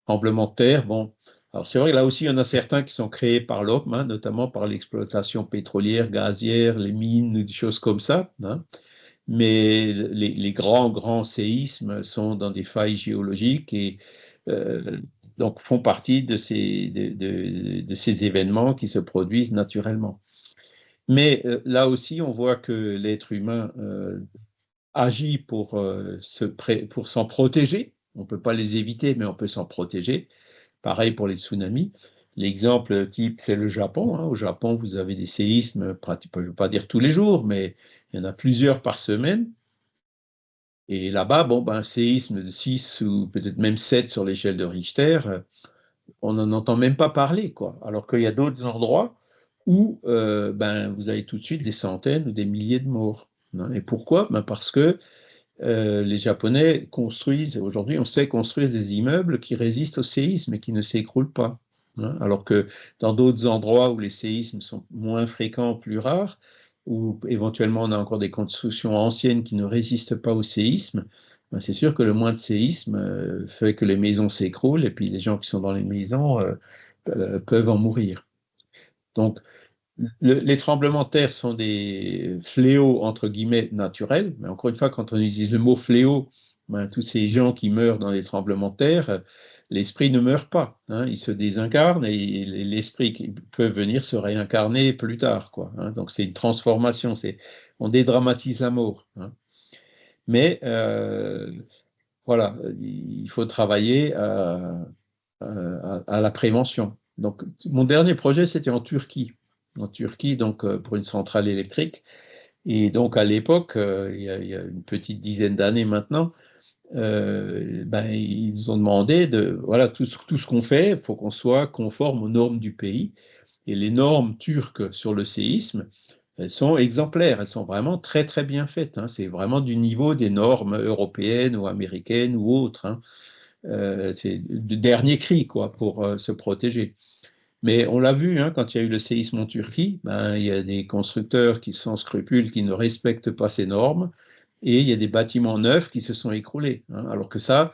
A: Tremblements de terre, bon, alors c'est vrai que là aussi, il y en a certains qui sont créés par l'homme, hein, notamment par l'exploitation pétrolière, gazière, les mines, des choses comme ça. Hein. Mais les grands séismes sont dans des failles géologiques et euh, donc font partie de ces événements qui se produisent naturellement. Mais là aussi, on voit que l'être humain agit pour s'en protéger. On ne peut pas les éviter, mais on peut s'en protéger. Pareil pour les tsunamis. L'exemple type, c'est le Japon. Hein. Au Japon, vous avez des séismes, je ne veux pas dire tous les jours, mais il y en a plusieurs par semaine. Et là-bas, bon, ben, un séisme de 6 ou peut-être même 7 sur l'échelle de Richter, on n'en entend même pas parler, quoi. Alors qu'il y a d'autres endroits où ben, vous avez tout de suite des centaines ou des milliers de morts. Hein. Et pourquoi? Ben parce que les Japonais construisent, aujourd'hui on sait construire des immeubles qui résistent au séisme et qui ne s'écroulent pas. Hein. Alors que dans d'autres endroits où les séismes sont moins fréquents, plus rares, où éventuellement on a encore des constructions anciennes qui ne résistent pas au séisme, ben c'est sûr que le moins de séisme fait que les maisons s'écroulent et puis les gens qui sont dans les maisons peuvent en mourir. Donc, les tremblements de terre sont des fléaux, entre guillemets, naturels. Mais encore une fois, quand on utilise le mot fléau, ben, tous ces gens qui meurent dans les tremblements de terre, l'esprit ne meurt pas. Hein, il se désincarne et l'esprit qui peut venir se réincarner plus tard. Quoi, hein. Donc c'est une transformation, on dédramatise la mort. Hein. Mais voilà, il faut travailler à la prévention. Donc, mon dernier projet, c'était en Turquie. En Turquie, donc, pour une centrale électrique. Et donc, à l'époque, il y a une petite dizaine d'années maintenant, ben, ils nous ont demandé de, voilà, tout ce qu'on fait, il faut qu'on soit conforme aux normes du pays. Et les normes turques sur le séisme, elles sont exemplaires, elles sont vraiment très, très bien faites. Hein. C'est vraiment du niveau des normes européennes ou américaines ou autres. Hein. C'est le dernier cri quoi, pour se protéger. Mais on l'a vu, hein, quand il y a eu le séisme en Turquie, ben, il y a des constructeurs qui sans scrupules, qui ne respectent pas ces normes, et il y a des bâtiments neufs qui se sont écroulés. Hein, alors que ça,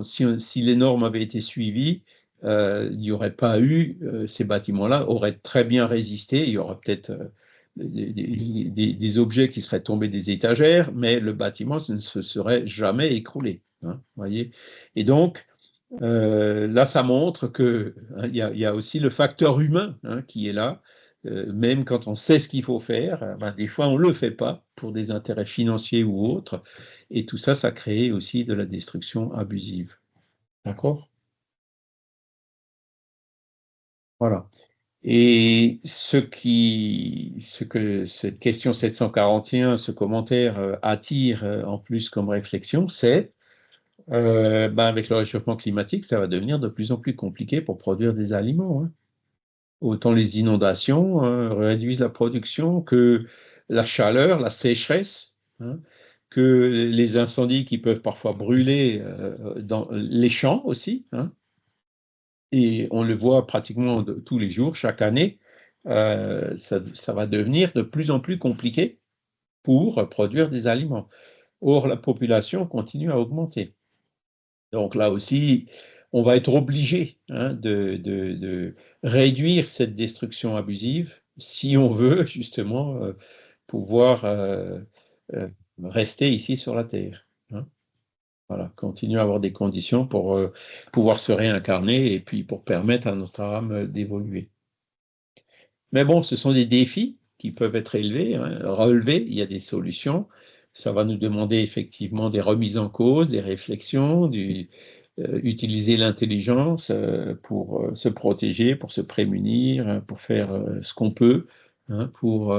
A: si les normes avaient été suivies, il n'y aurait pas eu, ces bâtiments-là auraient très bien résisté, il y aurait peut-être des objets qui seraient tombés des étagères, mais le bâtiment ne se serait jamais écroulé. Hein, voyez. Et donc, là, ça montre que hein, il y a aussi le facteur humain hein, qui est là. Même quand on sait ce qu'il faut faire, ben, des fois on ne le fait pas pour des intérêts financiers ou autres. Et tout ça, ça crée aussi de la destruction abusive. D'accord? Voilà. Et ce que cette question 741, ce commentaire attire en plus comme réflexion, c'est ben, avec le réchauffement climatique, ça va devenir de plus en plus compliqué pour produire des aliments. Hein. Autant les inondations réduisent la production que la chaleur, la sécheresse, hein, que les incendies qui peuvent parfois brûler dans les champs aussi. Hein. Et on le voit pratiquement tous les jours, chaque année, ça va devenir de plus en plus compliqué pour produire des aliments. Or, la population continue à augmenter. Donc là aussi, on va être obligé hein, de réduire cette destruction abusive si on veut justement pouvoir euh, rester ici sur la Terre. Hein. Voilà, continuer à avoir des conditions pour pouvoir se réincarner et puis pour permettre à notre âme d'évoluer. Mais bon, ce sont des défis qui peuvent être élevés, hein, relevés, il y a des solutions. Ça va nous demander effectivement des remises en cause, des réflexions, utiliser l'intelligence pour se protéger, pour se prémunir, hein, pour faire ce qu'on peut, hein, pour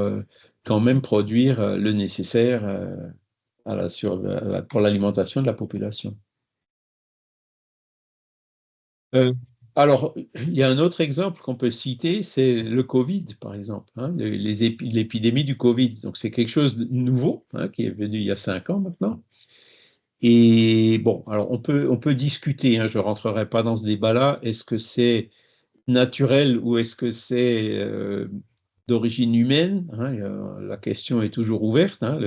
A: quand même produire le nécessaire pour l'alimentation de la population. Euh, alors, il y a un autre exemple qu'on peut citer, c'est le Covid, par exemple, hein, l'épidémie du Covid. Donc, c'est quelque chose de nouveau hein, qui est venu il y a 5 ans maintenant. Et bon, alors on peut discuter, hein, je ne rentrerai pas dans ce débat-là. Est-ce que c'est naturel ou est-ce que c'est d'origine humaine, hein, la question est toujours ouverte, hein,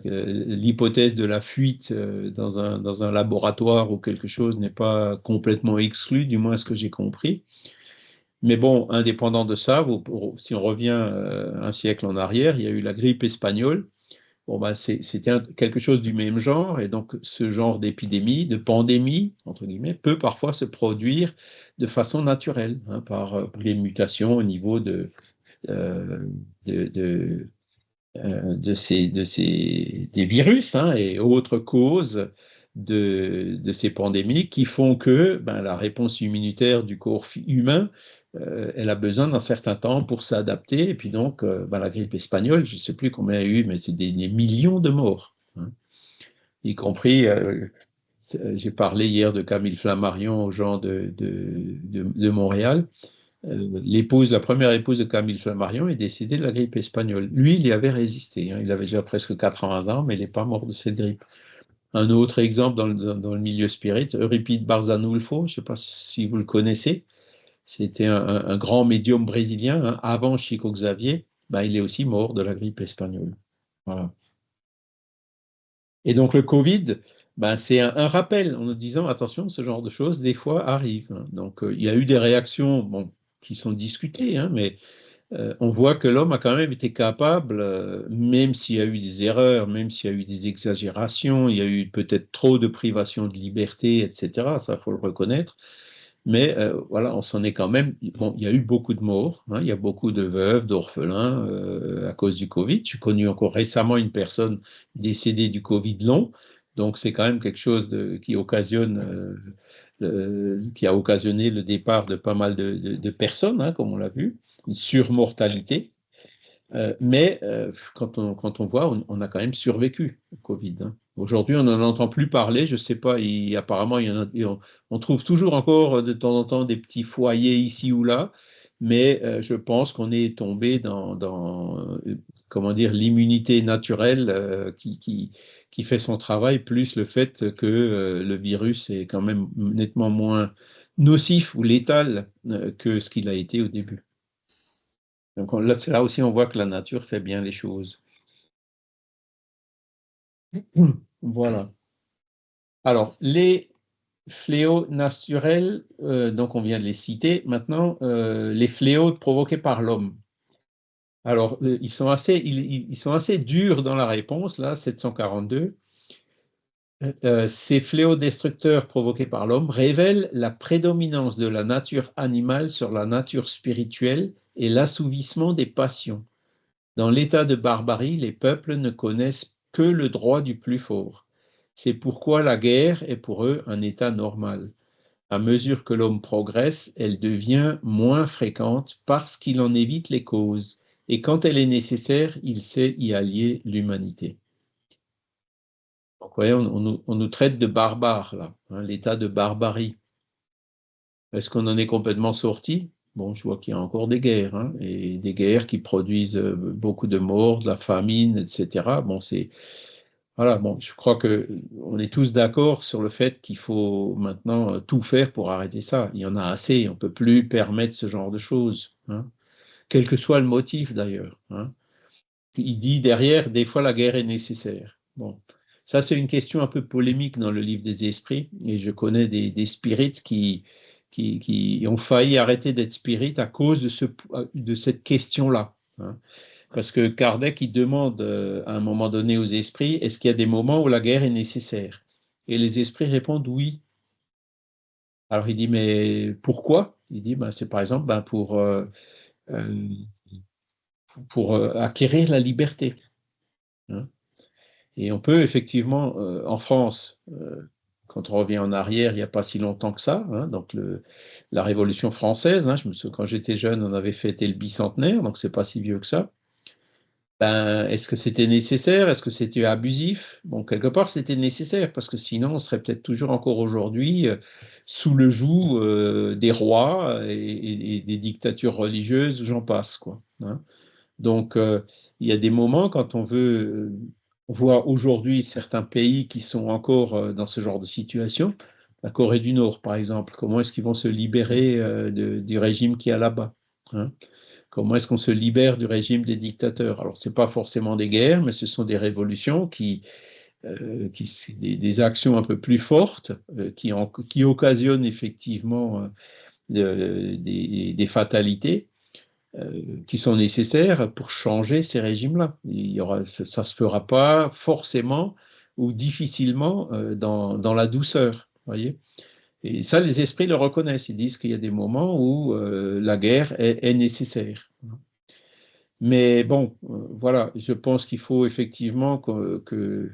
A: l'hypothèse de la fuite dans un laboratoire ou quelque chose n'est pas complètement exclue, du moins à ce que j'ai compris. Mais bon, indépendant de ça, si on revient un siècle en arrière, il y a eu la grippe espagnole. Bon, ben, c'était quelque chose du même genre, et donc ce genre d'épidémie, de pandémie, entre guillemets, peut parfois se produire de façon naturelle, hein, par les mutations au niveau euh, de, de, des virus, hein, et autres causes de ces pandémies qui font que ben, la réponse immunitaire du corps humain, elle a besoin d'un certain temps pour s'adapter. Et puis donc, ben, la grippe espagnole, je ne sais plus combien il y a eu, mais c'est des millions de morts, hein, y compris, j'ai parlé hier de Camille Flammarion aux gens de Montréal. La première épouse de Camille Flammarion est décédée de la grippe espagnole. Lui, il y avait résisté, hein. Il avait déjà presque 80 ans, mais il n'est pas mort de cette grippe. Un autre exemple dans le milieu spirit, Euripide Barzanulfo, je ne sais pas si vous le connaissez, c'était un grand médium brésilien, hein, avant Chico Xavier, ben, il est aussi mort de la grippe espagnole. Voilà. Et donc le Covid, ben, c'est un rappel en nous disant, attention, ce genre de choses, des fois, arrive, hein. Donc il y a eu des réactions, bon, qui sont discutées, hein, mais on voit que l'homme a quand même été capable, même s'il y a eu des erreurs, même s'il y a eu des exagérations, il y a eu peut-être trop de privation de liberté, etc. Ça, il faut le reconnaître. Mais voilà, on s'en est quand même. Bon, il y a eu beaucoup de morts, hein, il y a beaucoup de veuves, d'orphelins à cause du Covid. J'ai connu encore récemment une personne décédée du Covid long. Donc, c'est quand même quelque chose qui occasionne, qui a occasionné le départ de pas mal de personnes, hein, comme on l'a vu, une surmortalité. Mais quand on voit, on a quand même survécu au Covid, hein. Aujourd'hui, on n'en entend plus parler. Je ne sais pas, apparemment, on trouve toujours encore de temps en temps des petits foyers ici ou là, mais je pense qu'on est tombé comment dire, l'immunité naturelle qui fait son travail, plus le fait que le virus est quand même nettement moins nocif ou létal que ce qu'il a été au début. Donc là aussi, on voit que la nature fait bien les choses. Voilà. Alors, les fléaux naturels, donc on vient de les citer. Maintenant, les fléaux provoqués par l'homme. Alors, ils sont assez durs dans la réponse, là, 742. Ces fléaux destructeurs provoqués par l'homme révèlent la prédominance de la nature animale sur la nature spirituelle et l'assouvissement des passions. Dans l'état de barbarie, les peuples ne connaissent que le droit du plus fort. C'est pourquoi la guerre est pour eux un état normal. À mesure que l'homme progresse, elle devient moins fréquente parce qu'il en évite les causes. Et quand elle est nécessaire, il sait y allier l'humanité. Donc, vous voyez, on nous traite de barbares, là, hein, l'état de barbarie. Est-ce qu'on en est complètement sorti? Bon, je vois qu'il y a encore des guerres, hein, et des guerres qui produisent beaucoup de morts, de la famine, etc. Bon, voilà, bon, je crois que on est tous d'accord sur le fait qu'il faut maintenant tout faire pour arrêter ça. Il y en a assez, on ne peut plus permettre ce genre de choses, hein, quel que soit le motif d'ailleurs, hein. Il dit derrière, des fois la guerre est nécessaire. Bon, ça c'est une question un peu polémique dans le livre des esprits, et je connais des spirites qui ont failli arrêter d'être spirites à cause de cette question-là, hein. Parce que Kardec, il demande à un moment donné aux esprits, est-ce qu'il y a des moments où la guerre est nécessaire? Et les esprits répondent oui. Alors il dit, mais pourquoi? Il dit, ben, c'est par exemple euh, pour acquérir la liberté, hein. Et on peut effectivement, en France, quand on revient en arrière, il n'y a pas si longtemps que ça, hein, donc la Révolution française, hein, je me souviens, quand j'étais jeune, on avait fêté le bicentenaire, donc c'est pas si vieux que ça. Ben, est-ce que c'était nécessaire? Est-ce que c'était abusif? Bon, quelque part, c'était nécessaire, parce que sinon, on serait peut-être toujours encore aujourd'hui sous le joug des rois et des dictatures religieuses, j'en passe, quoi, hein. Donc, il y a des moments quand on veut On voit aujourd'hui certains pays qui sont encore dans ce genre de situation. La Corée du Nord, par exemple, comment est-ce qu'ils vont se libérer du régime qui est là-bas, hein? Comment est-ce qu'on se libère du régime des dictateurs? Alors, ce n'est pas forcément des guerres, mais ce sont des révolutions des actions un peu plus fortes qui occasionnent effectivement des fatalités qui sont nécessaires pour changer ces régimes-là. Ça ne se fera pas forcément ou difficilement dans la douceur, voyez. Et ça, les esprits le reconnaissent. Ils disent qu'il y a des moments où la guerre est nécessaire. Mais bon, voilà, je pense qu'il faut effectivement que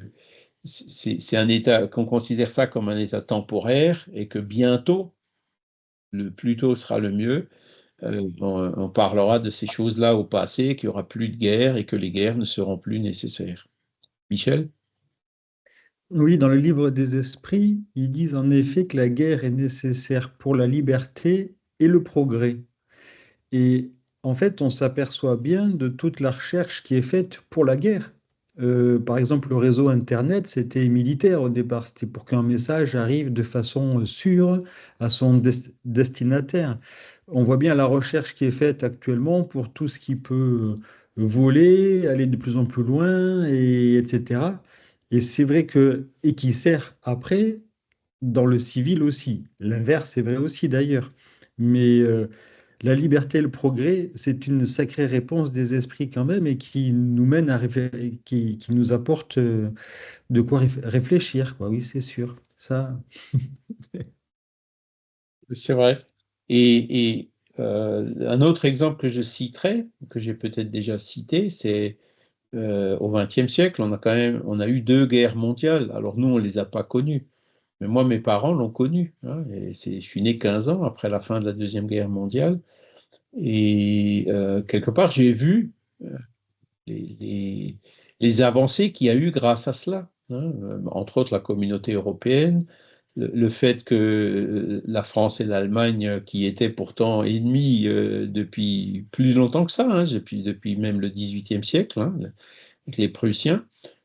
A: c'est un état, qu'on considère ça comme un état temporaire et que bientôt, le plus tôt sera le mieux, on parlera de ces choses-là au passé, qu'il n'y aura plus de guerre et que les guerres ne seront plus nécessaires. Michel?
B: Oui, dans le livre des esprits, ils disent en effet que la guerre est nécessaire pour la liberté et le progrès. Et en fait, on s'aperçoit bien de toute la recherche qui est faite pour la guerre. Par exemple, le réseau Internet, c'était militaire au départ. C'était pour qu'un message arrive de façon sûre à son destinataire. On voit bien la recherche qui est faite actuellement pour tout ce qui peut voler, aller de plus en plus loin, etc. Et c'est vrai que, et qui sert après dans le civil aussi. L'inverse est vrai aussi d'ailleurs. Mais la liberté et le progrès, c'est une sacrée réponse des esprits quand même et qui nous mène à qui nous apporte de quoi réfléchir, quoi. Oui, c'est sûr. Ça.
A: C'est vrai. Et un autre exemple que je citerai, que j'ai peut-être déjà cité, c'est au XXe siècle, on a eu 2 guerres mondiales. Alors nous, on ne les a pas connues. Mais moi, mes parents l'ont connu, hein, et je suis né 15 ans après la fin de la Deuxième Guerre mondiale. Et quelque part, j'ai vu les, les- les avancées qu'il y a eu grâce à cela, hein. Entre autres la communauté européenne, le fait que la France et l'Allemagne, qui étaient pourtant ennemis depuis plus longtemps que ça, hein, depuis même le XVIIIe siècle, hein, avec les Prussiens,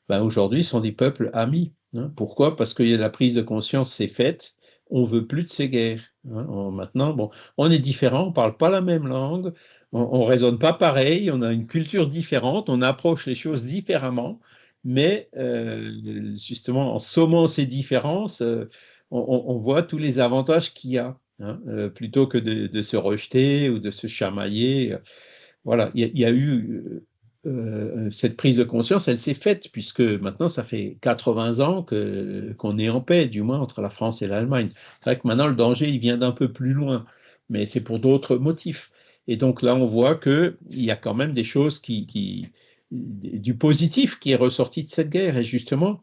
A: ben aujourd'hui sont des peuples amis, hein. Pourquoi? Parce que la prise de conscience s'est faite, on ne veut plus de ces guerres, hein. Maintenant, bon, on est différent, on ne parle pas la même langue, on ne raisonne pas pareil, on a une culture différente, on approche les choses différemment, mais justement, en sommant ces différences, on voit tous les avantages qu'il y a, hein, plutôt que de se rejeter ou de se chamailler. Voilà, il y a eu cette prise de conscience, elle s'est faite, puisque maintenant, ça fait 80 ans qu'on est en paix, du moins entre la France et l'Allemagne. C'est vrai que maintenant, le danger, il vient d'un peu plus loin, mais c'est pour d'autres motifs. Et donc là, on voit qu'il y a quand même des choses du positif qui est ressorti de cette guerre. Et justement,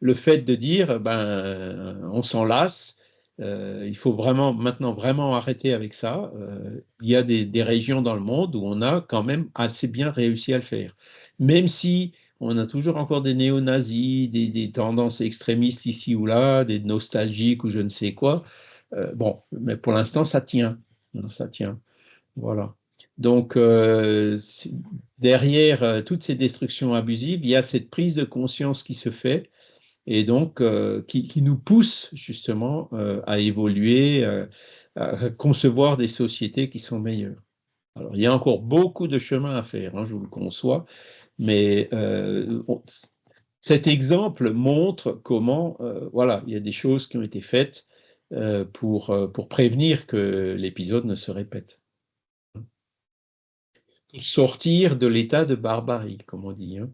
A: le fait de dire, ben, on s'en lasse, il faut vraiment maintenant vraiment arrêter avec ça. Il y a des régions dans le monde où on a quand même assez bien réussi à le faire. Même si on a toujours encore des néo-nazis, des tendances extrémistes ici ou là, des nostalgiques ou je ne sais quoi. Bon, mais pour l'instant, ça tient, hein, ça tient. Voilà. Donc, derrière toutes ces destructions abusives, il y a cette prise de conscience qui se fait et donc qui nous pousse justement à évoluer, à concevoir des sociétés qui sont meilleures. Alors, il y a encore beaucoup de chemin à faire, hein, je vous le conçois, mais cet exemple montre comment, voilà, il y a des choses qui ont été faites pour prévenir que l'épisode ne se répète. Pour sortir de l'état de barbarie, comme on dit, hein.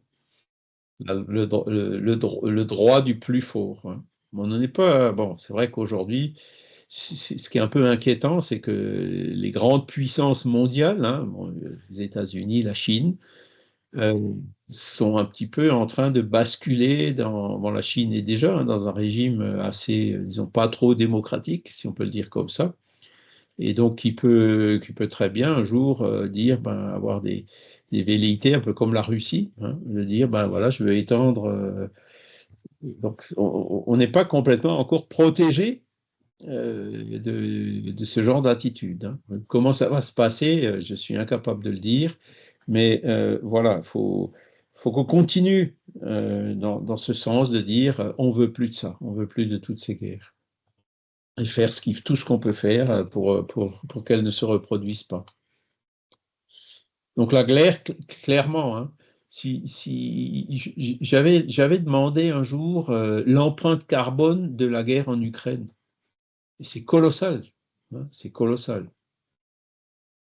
A: Le droit du plus fort, hein. On n'en est pas. Bon, c'est vrai qu'aujourd'hui, ce qui est un peu inquiétant, c'est que les grandes puissances mondiales, hein, bon, les États-Unis, la Chine, euh, sont un petit peu en train de basculer dans. Bon, la Chine est déjà hein, dans un régime assez, disons, pas trop démocratique, si on peut le dire comme ça. Et donc, qui peut très bien un jour dire, ben, avoir des velléités, un peu comme la Russie, hein, de dire, ben voilà, je veux étendre. Donc, on n'est pas complètement encore protégé de ce genre d'attitude, hein. Comment ça va se passer, je suis incapable de le dire, mais voilà, faut qu'on continue dans ce sens de dire on veut plus de ça, on veut plus de toutes ces guerres. Et faire tout ce qu'on peut faire pour qu'elles ne se reproduisent pas. Donc la guerre, clairement, hein, j'avais demandé un jour l'empreinte carbone de la guerre en Ukraine. Et c'est colossal, hein, c'est colossal.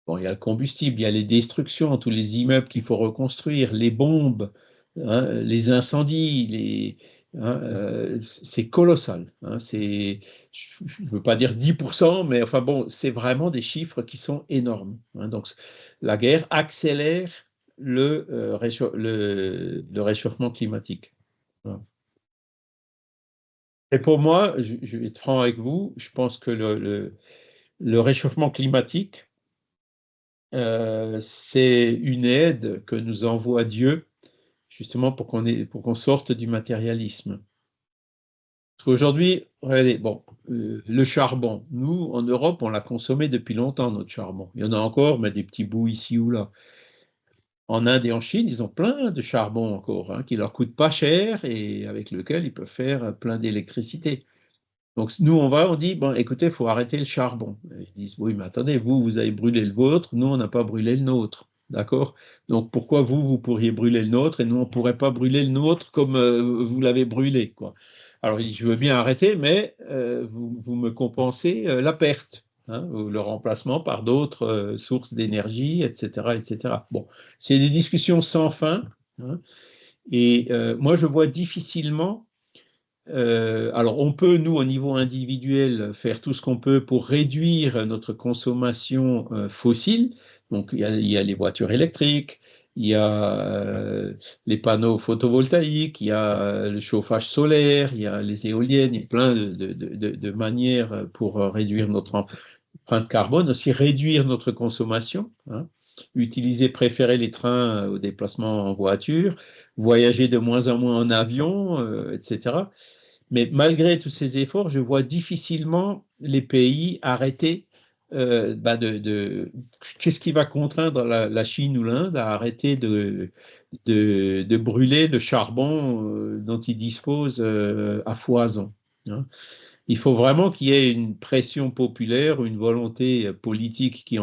A: Bon, il y a le combustible, il y a les destructions, tous les immeubles qu'il faut reconstruire, les bombes, hein, les incendies, c'est colossal. Hein, je ne veux pas dire 10%, mais enfin bon, c'est vraiment des chiffres qui sont énormes. Hein, donc la guerre accélère le réchauffement climatique. Voilà. Et pour moi, je vais être franc avec vous, je pense que le réchauffement climatique, c'est une aide que nous envoie Dieu, justement pour qu'on sorte du matérialisme. Parce qu'aujourd'hui, regardez, bon, le charbon, nous, en Europe, on l'a consommé depuis longtemps, notre charbon. Il y en a encore, mais des petits bouts ici ou là. En Inde et en Chine, ils ont plein de charbon encore, hein, qui leur coûte pas cher et avec lequel ils peuvent faire plein d'électricité. Donc, nous, on dit, bon, écoutez, il faut arrêter le charbon. Et ils disent, oui, mais attendez, vous avez brûlé le vôtre, nous, on n'a pas brûlé le nôtre. D'accord? Donc, pourquoi vous pourriez brûler le nôtre et nous, on ne pourrait pas brûler le nôtre comme vous l'avez brûlé, quoi. Alors, il dit, je veux bien arrêter, mais vous me compensez la perte, hein, ou le remplacement par d'autres sources d'énergie, etc., etc. Bon, c'est des discussions sans fin, hein, et moi, je vois difficilement. Alors, on peut, nous, au niveau individuel, faire tout ce qu'on peut pour réduire notre consommation fossile. Donc, il y a les voitures électriques, il y a les panneaux photovoltaïques, il y a le chauffage solaire, il y a les éoliennes, il y a plein de manières pour réduire notre empreinte carbone, aussi réduire notre consommation, hein. Préférer les trains au déplacement en voiture, voyager de moins en moins en avion, etc. Mais malgré tous ces efforts, je vois difficilement les pays arrêter. Qu'est-ce qui va contraindre la Chine ou l'Inde à arrêter de brûler le charbon dont ils disposent à foison, hein. Il faut vraiment qu'il y ait une pression populaire, une volonté politique qui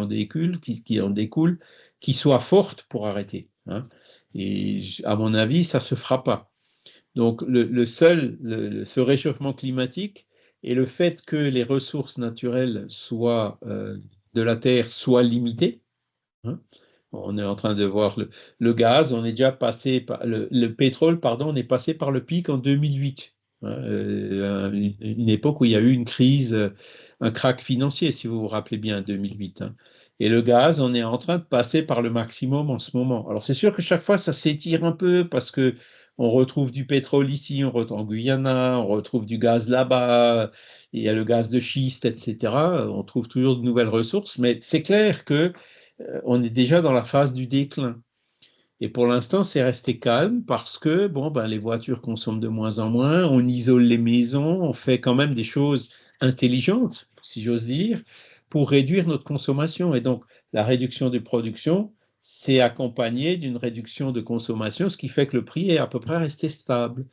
A: soit forte pour arrêter, hein. Et à mon avis, ça ne se fera pas. Donc, ce réchauffement climatique et le fait que les ressources naturelles de la Terre soient limitées, hein. On est en train de voir le gaz, on est déjà passé par le pétrole, pardon, on est passé par le pic en 2008, hein, une époque où il y a eu une crise, un krach financier, si vous vous rappelez bien, 2008. Hein. Et le gaz, on est en train de passer par le maximum en ce moment. Alors c'est sûr que chaque fois, ça s'étire un peu parce que on retrouve du pétrole ici, on retrouve en Guyana, on retrouve du gaz là-bas, il y a le gaz de schiste, etc. On trouve toujours de nouvelles ressources, mais c'est clair que on est déjà dans la phase du déclin. Et pour l'instant, c'est resté calme parce que les voitures consomment de moins en moins, on isole les maisons, on fait quand même des choses intelligentes, si j'ose dire, pour réduire notre consommation. Et donc, la réduction de production, c'est accompagné d'une réduction de consommation, ce qui fait que le prix est à peu près resté stable.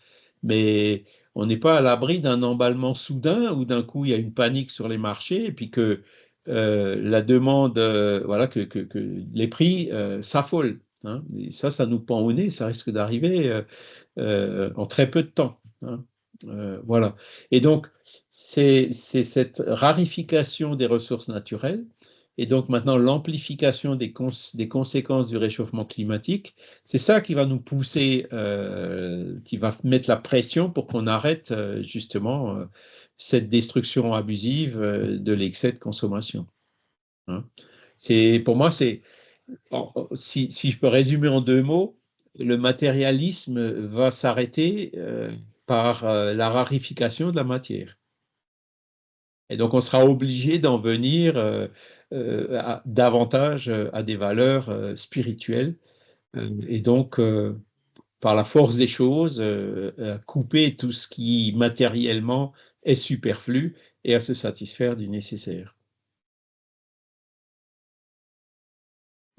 A: Mais on n'est pas à l'abri d'un emballement soudain où d'un coup, il y a une panique sur les marchés et puis que la demande, que les prix s'affolent. Hein. Et ça nous pend au nez, ça risque d'arriver en très peu de temps. Hein. Voilà. Et donc, c'est cette rarification des ressources naturelles et donc maintenant l'amplification des conséquences du réchauffement climatique, c'est ça qui va nous pousser, qui va mettre la pression pour qu'on arrête justement cette destruction abusive de l'excès de consommation. Hein. Pour moi, si je peux résumer en 2 mots, le matérialisme va s'arrêter par la rarification de la matière. Et donc, on sera obligé d'en venir davantage à des valeurs spirituelles. Et donc, par la force des choses, couper tout ce qui matériellement est superflu et à se satisfaire du nécessaire.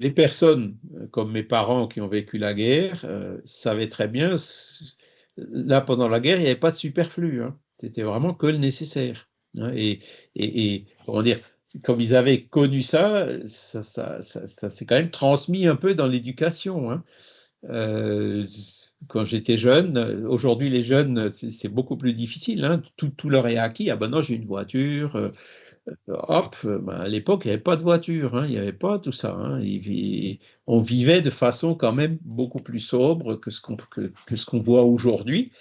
A: les personnes, comme mes parents qui ont vécu la guerre, savaient très bien, là, pendant la guerre, il n'y avait pas de superflu, hein. C'était vraiment que le nécessaire, hein. Comment dire, comme ils avaient connu ça, ça s'est quand même transmis un peu dans l'éducation, hein. Quand j'étais jeune, aujourd'hui les jeunes, c'est beaucoup plus difficile, hein. Tout leur est acquis. Ah ben non, j'ai une voiture. Hop, ben, à l'époque, il n'y avait pas de voiture, hein, il n'y avait pas tout ça, hein. On vivait de façon quand même beaucoup plus sobre que ce qu'on voit aujourd'hui.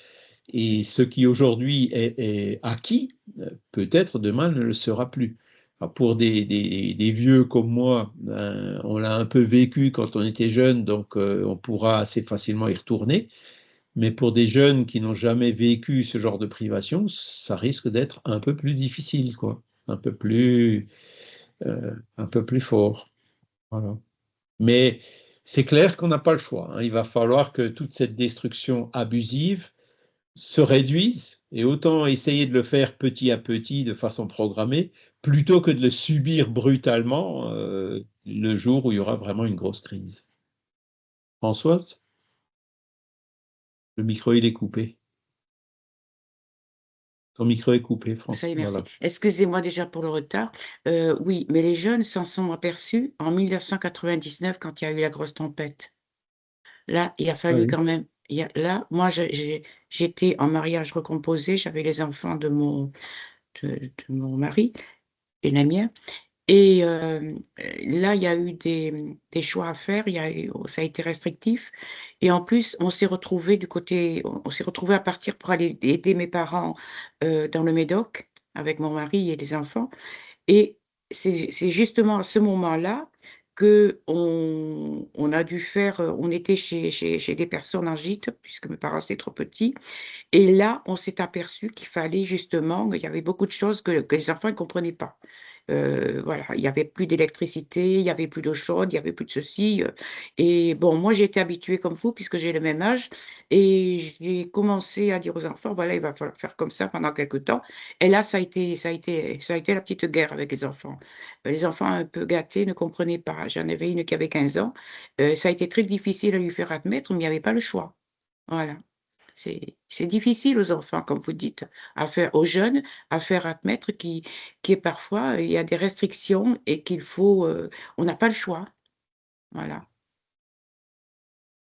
A: Et ce qui aujourd'hui est acquis, peut-être demain ne le sera plus. Alors, pour des vieux comme moi, ben, on l'a un peu vécu quand on était jeune, donc on pourra assez facilement y retourner. Mais pour des jeunes qui n'ont jamais vécu ce genre de privation, ça risque d'être un peu plus difficile, quoi. Un peu plus fort. Voilà. Mais c'est clair qu'on n'a pas le choix, hein. Il va falloir que toute cette destruction abusive se réduise et autant essayer de le faire petit à petit, de façon programmée, plutôt que de le subir brutalement le jour où il y aura vraiment une grosse crise. Françoise, le micro, il est coupé. Ton micro est coupé,
E: Ça
A: François.
E: y est, merci.
A: Voilà.
E: Excusez-moi déjà pour le retard. Oui, mais les jeunes s'en sont aperçus en 1999 quand il y a eu la grosse tempête. Là, il a fallu
A: Oui.
E: quand même. Là, moi, j'étais en mariage recomposé, j'avais les enfants de mon mari et la mienne. Et là, il y a eu des choix à faire, ça a été restrictif. Et en plus, on s'est retrouvés on s'est retrouvés à partir pour aller aider mes parents dans le Médoc avec mon mari et les enfants. Et c'est justement à ce moment-là on a dû faire, on était chez des personnes en gîte, puisque mes parents étaient trop petits. Et là, on s'est aperçu qu'il fallait justement, il y avait beaucoup de choses que les enfants ne comprenaient pas. Voilà, il y avait plus d'électricité, il y avait plus d'eau chaude, il y avait plus de ceci. Et bon, moi, j'ai été habituée comme vous, puisque j'ai le même âge, et j'ai commencé à dire aux enfants, voilà, il va falloir faire comme ça pendant quelque temps. Et là, ça a été la petite guerre avec les enfants. Les enfants un peu gâtés ne comprenaient pas. J'en avais une qui avait 15 ans. Ça a été très difficile à lui faire admettre, mais il n'y avait pas le choix. Voilà. C'est difficile aux enfants, comme vous dites, aux jeunes, à faire admettre qui est parfois, il y a des restrictions et on n'a pas le choix. Voilà.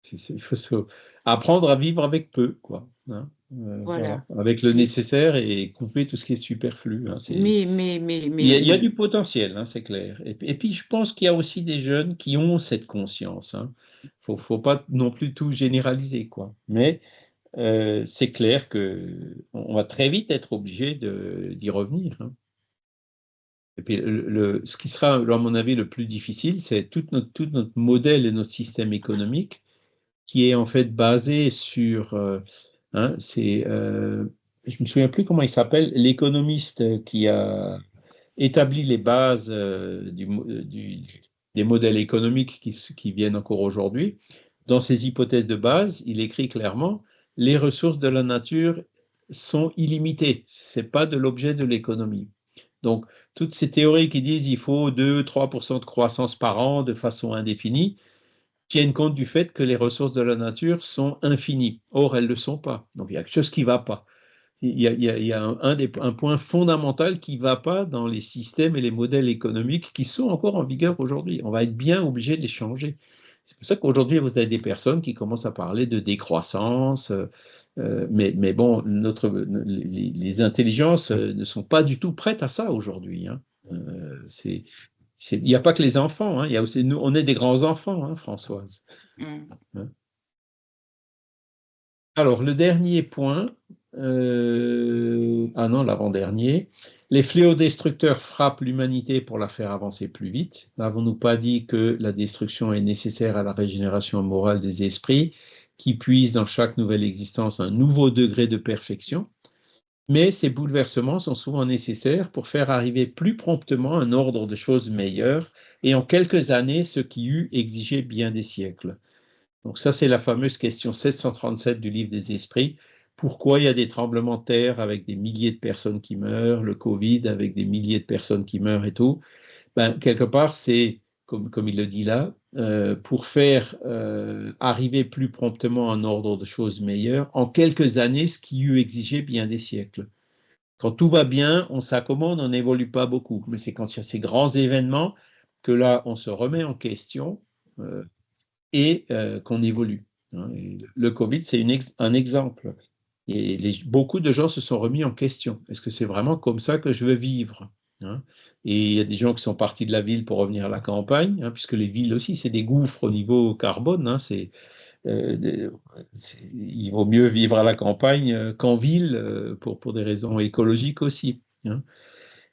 A: Il faut apprendre à vivre avec peu, quoi, hein.
E: Voilà.
A: Voilà. Avec le
E: C'est,
A: nécessaire et couper tout ce qui est superflu, hein. Il y a du potentiel, hein, c'est clair. Et puis, je pense qu'il y a aussi des jeunes qui ont cette conscience, hein. Faut pas non plus tout généraliser, quoi. Mais c'est clair qu'on va très vite être obligé d'y revenir, hein. Et puis, ce qui sera, à mon avis, le plus difficile, c'est tout notre modèle et notre système économique qui est en fait basé sur, hein, je me souviens plus comment il s'appelle, l'économiste qui a établi les bases des modèles économiques qui viennent encore aujourd'hui. Dans ses hypothèses de base, il écrit clairement, les ressources de la nature sont illimitées, c'est pas de l'objet de l'économie. Donc, toutes ces théories qui disent il faut 2-3% de croissance par an de façon indéfinie, tiennent compte du fait que les ressources de la nature sont infinies. Or, elles ne le sont pas. Donc, il y a quelque chose qui ne va pas. Il y a un point fondamental qui ne va pas dans les systèmes et les modèles économiques qui sont encore en vigueur aujourd'hui. On va être bien obligé de les changer. C'est pour ça qu'aujourd'hui, vous avez des personnes qui commencent à parler de décroissance. Mais bon, les intelligences ne sont pas du tout prêtes à ça aujourd'hui, hein. Il n'y a pas que les enfants, hein, il y a aussi nous, on est des grands enfants, hein, Françoise.
E: Mmh.
A: Alors, le dernier point, ah non, l'avant-dernier, les fléaux destructeurs frappent l'humanité pour la faire avancer plus vite. N'avons-nous pas dit que la destruction est nécessaire à la régénération morale des esprits, qui puisent dans chaque nouvelle existence un nouveau degré de perfection? Mais ces bouleversements sont souvent nécessaires pour faire arriver plus promptement un ordre de choses meilleur et en quelques années ce qui eût exigé bien des siècles. Donc ça, c'est la fameuse question 737 du livre des esprits. Pourquoi il y a des tremblements de terre avec des milliers de personnes qui meurent, le Covid avec des milliers de personnes qui meurent et tout? Ben, quelque part, c'est comme il le dit là, pour faire arriver plus promptement un ordre de choses meilleur en quelques années, ce qui eût exigé bien des siècles. Quand tout va bien, on s'accommode, on n'évolue pas beaucoup. Mais c'est quand il y a ces grands événements que là, on se remet en question et qu'on évolue. Hein. Et le Covid, c'est un exemple. Et beaucoup de gens se sont remis en question. Est-ce que c'est vraiment comme ça que je veux vivre? Hein. Et il y a des gens qui sont partis de la ville pour revenir à la campagne, hein, puisque les villes aussi, c'est des gouffres au niveau carbone. Hein, il vaut mieux vivre à la campagne qu'en ville pour des raisons écologiques aussi. Hein.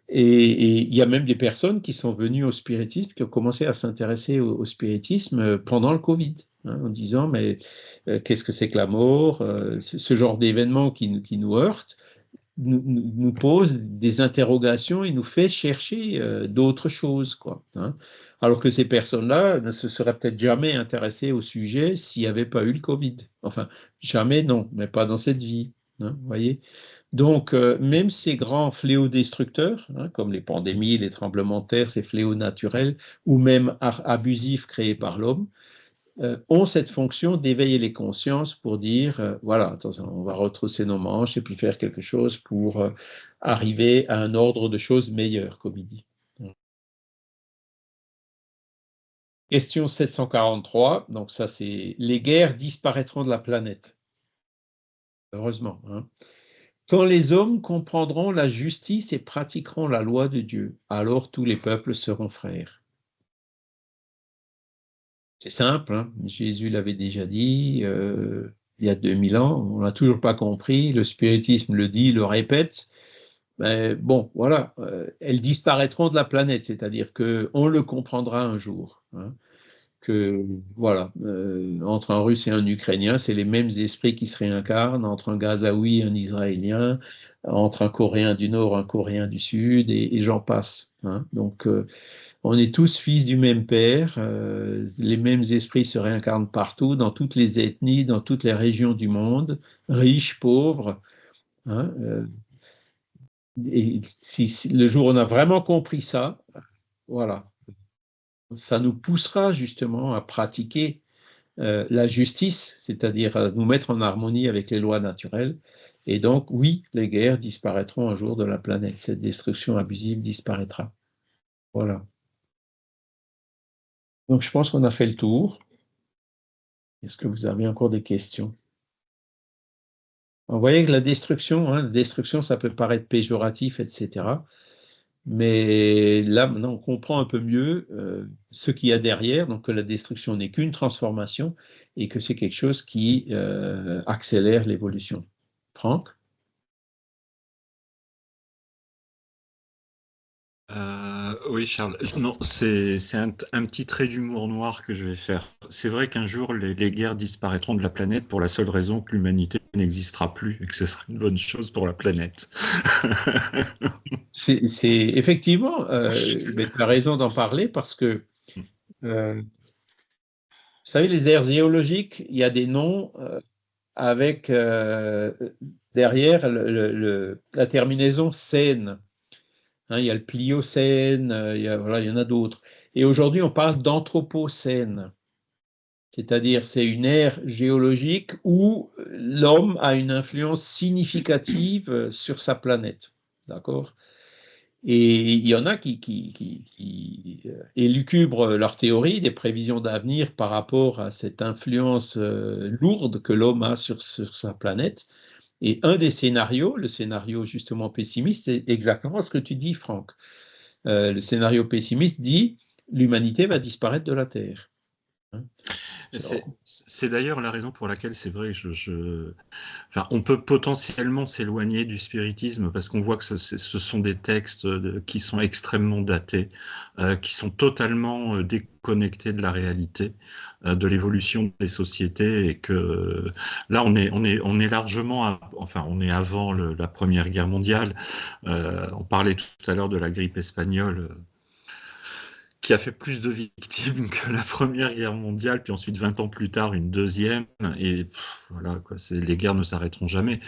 A: Et il y a même des personnes qui sont venues au spiritisme, qui ont commencé à s'intéresser au spiritisme pendant le Covid, hein, en disant, mais qu'est-ce que c'est que la mort? Ce genre d'événement qui nous heurte nous pose des interrogations et nous fait chercher d'autres choses, quoi. Hein. Alors que ces personnes-là ne se seraient peut-être jamais intéressées au sujet s'il n'y avait pas eu le Covid. Enfin, jamais non, mais pas dans cette vie. Hein, vous voyez? Donc, même ces grands fléaux destructeurs, hein, comme les pandémies, les tremblements de terre, ces fléaux naturels, ou même abusifs créés par l'homme, ont cette fonction d'éveiller les consciences pour dire, voilà, attention, on va retrousser nos manches et puis faire quelque chose pour arriver à un ordre de choses meilleur, comme il dit. Question 743, donc ça c'est « Les guerres disparaîtront de la planète ». Heureusement. Hein. Quand les hommes comprendront la justice et pratiqueront la loi de Dieu, alors tous les peuples seront frères. C'est simple, hein. Jésus l'avait déjà dit il y a 2000 ans, on n'a toujours pas compris, le spiritisme le dit, le répète, mais bon, voilà, elles disparaîtront de la planète, c'est-à-dire qu'on le comprendra un jour. Hein. Que voilà, entre un Russe et un Ukrainien, c'est les mêmes esprits qui se réincarnent, entre un Gazaoui et un Israélien, entre un Coréen du Nord, un Coréen du Sud, et j'en passe. Hein. Donc, on est tous fils du même père, les mêmes esprits se réincarnent partout, dans toutes les ethnies, dans toutes les régions du monde, riches, pauvres. Hein, et si le jour où on a vraiment compris ça, voilà, ça nous poussera justement à pratiquer la justice, c'est-à-dire à nous mettre en harmonie avec les lois naturelles. Et donc, oui, les guerres disparaîtront un jour de la planète. Cette destruction abusive disparaîtra. Voilà. Donc, je pense qu'on a fait le tour. Est-ce que vous avez encore des questions? Vous voyez que la destruction, ça peut paraître péjoratif, etc. Mais là, maintenant, on comprend un peu mieux ce qu'il y a derrière, donc que la destruction n'est qu'une transformation et que c'est quelque chose qui accélère l'évolution. Franck?
F: Oui, Charles. Non, c'est un petit trait d'humour noir que je vais faire. C'est vrai qu'un jour, les guerres disparaîtront de la planète pour la seule raison que l'humanité n'existera plus et que ce sera une bonne chose pour la planète.
A: C'est effectivement, tu as raison d'en parler parce que, vous savez, les aires géologiques, il y a des noms avec derrière la terminaison Cène. Hein, il y a le Pliocène, voilà, il y en a d'autres. Et aujourd'hui, on parle d'Anthropocène. C'est-à-dire, c'est une ère géologique où l'homme a une influence significative sur sa planète. D'accord? Et il y en a qui élucubrent leur théorie des prévisions d'avenir par rapport à cette influence lourde que l'homme a sur sa planète. Et un des scénarios, le scénario justement pessimiste, c'est exactement ce que tu dis, Franck. Le scénario pessimiste dit l'humanité va disparaître de la Terre. Hein.
F: C'est d'ailleurs la raison pour laquelle c'est vrai, enfin, on peut potentiellement s'éloigner du spiritisme parce qu'on voit que ce sont des textes qui sont extrêmement datés, qui sont totalement déconnectés de la réalité, de l'évolution des sociétés et que là on est largement, enfin on est avant la Première Guerre mondiale. On parlait tout à l'heure de la grippe espagnole. qui a fait plus de victimes que la Première Guerre mondiale, puis ensuite 20 ans plus tard une deuxième, et voilà, quoi, les guerres ne s'arrêteront jamais,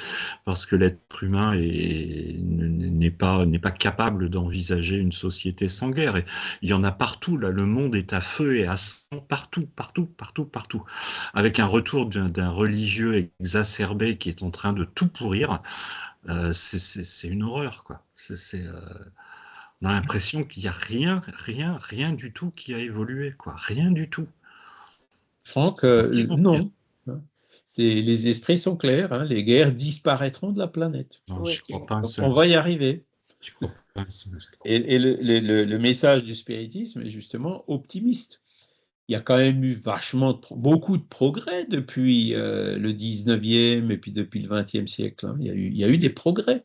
F: parce que l'être humain n'est pas capable d'envisager une société sans guerre. Et il y en a partout, là, le monde est à feu et à sang, partout, partout, partout, partout, avec un retour d'un religieux exacerbé qui est en train de tout pourrir. C'est une horreur, quoi. On a l'impression qu'il n'y a rien du tout qui a évolué, quoi. Rien du tout.
A: Franck,
F: C'est de pire en pire.
A: non. Les esprits sont clairs, hein, les guerres disparaîtront de la planète.
F: Non,
C: Oui.
F: je crois pas un
A: Donc,
F: seul
A: on va y
F: instant.
A: arriver.
F: Je crois pas un seul instant.
A: Et le message du spiritisme est justement optimiste. Il y a quand même eu beaucoup de progrès depuis le 19e et puis depuis le 20e siècle, hein. Il y a eu des progrès.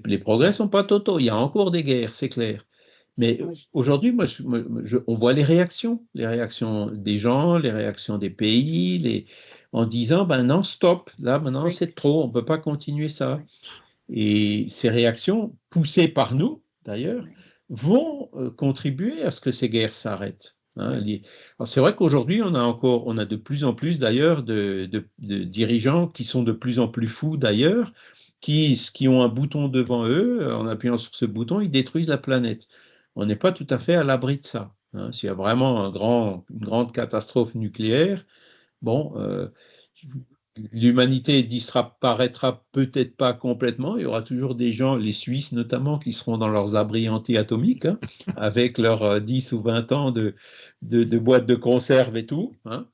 A: Les progrès ne sont pas totaux. Il y a encore des guerres, c'est clair. Mais aujourd'hui, on voit les réactions des gens, les réactions des pays, en disant, ben non, stop, là maintenant
C: Oui.
A: c'est trop, on ne peut pas continuer ça. Et ces réactions, poussées par nous d'ailleurs, vont contribuer à ce que ces guerres s'arrêtent, hein. C'est vrai qu'aujourd'hui, on a de plus en plus d'ailleurs de dirigeants qui sont de plus en plus fous d'ailleurs, qui ont un bouton devant eux, en appuyant sur ce bouton, ils détruisent la planète. On n'est pas tout à fait à l'abri de ça, hein. S'il y a vraiment une grande catastrophe nucléaire, bon, l'humanité disparaîtra peut-être pas complètement. Il y aura toujours des gens, les Suisses notamment, qui seront dans leurs abris anti-atomiques, hein, avec leurs 10 ou 20 ans de boîtes de conserve et tout, hein,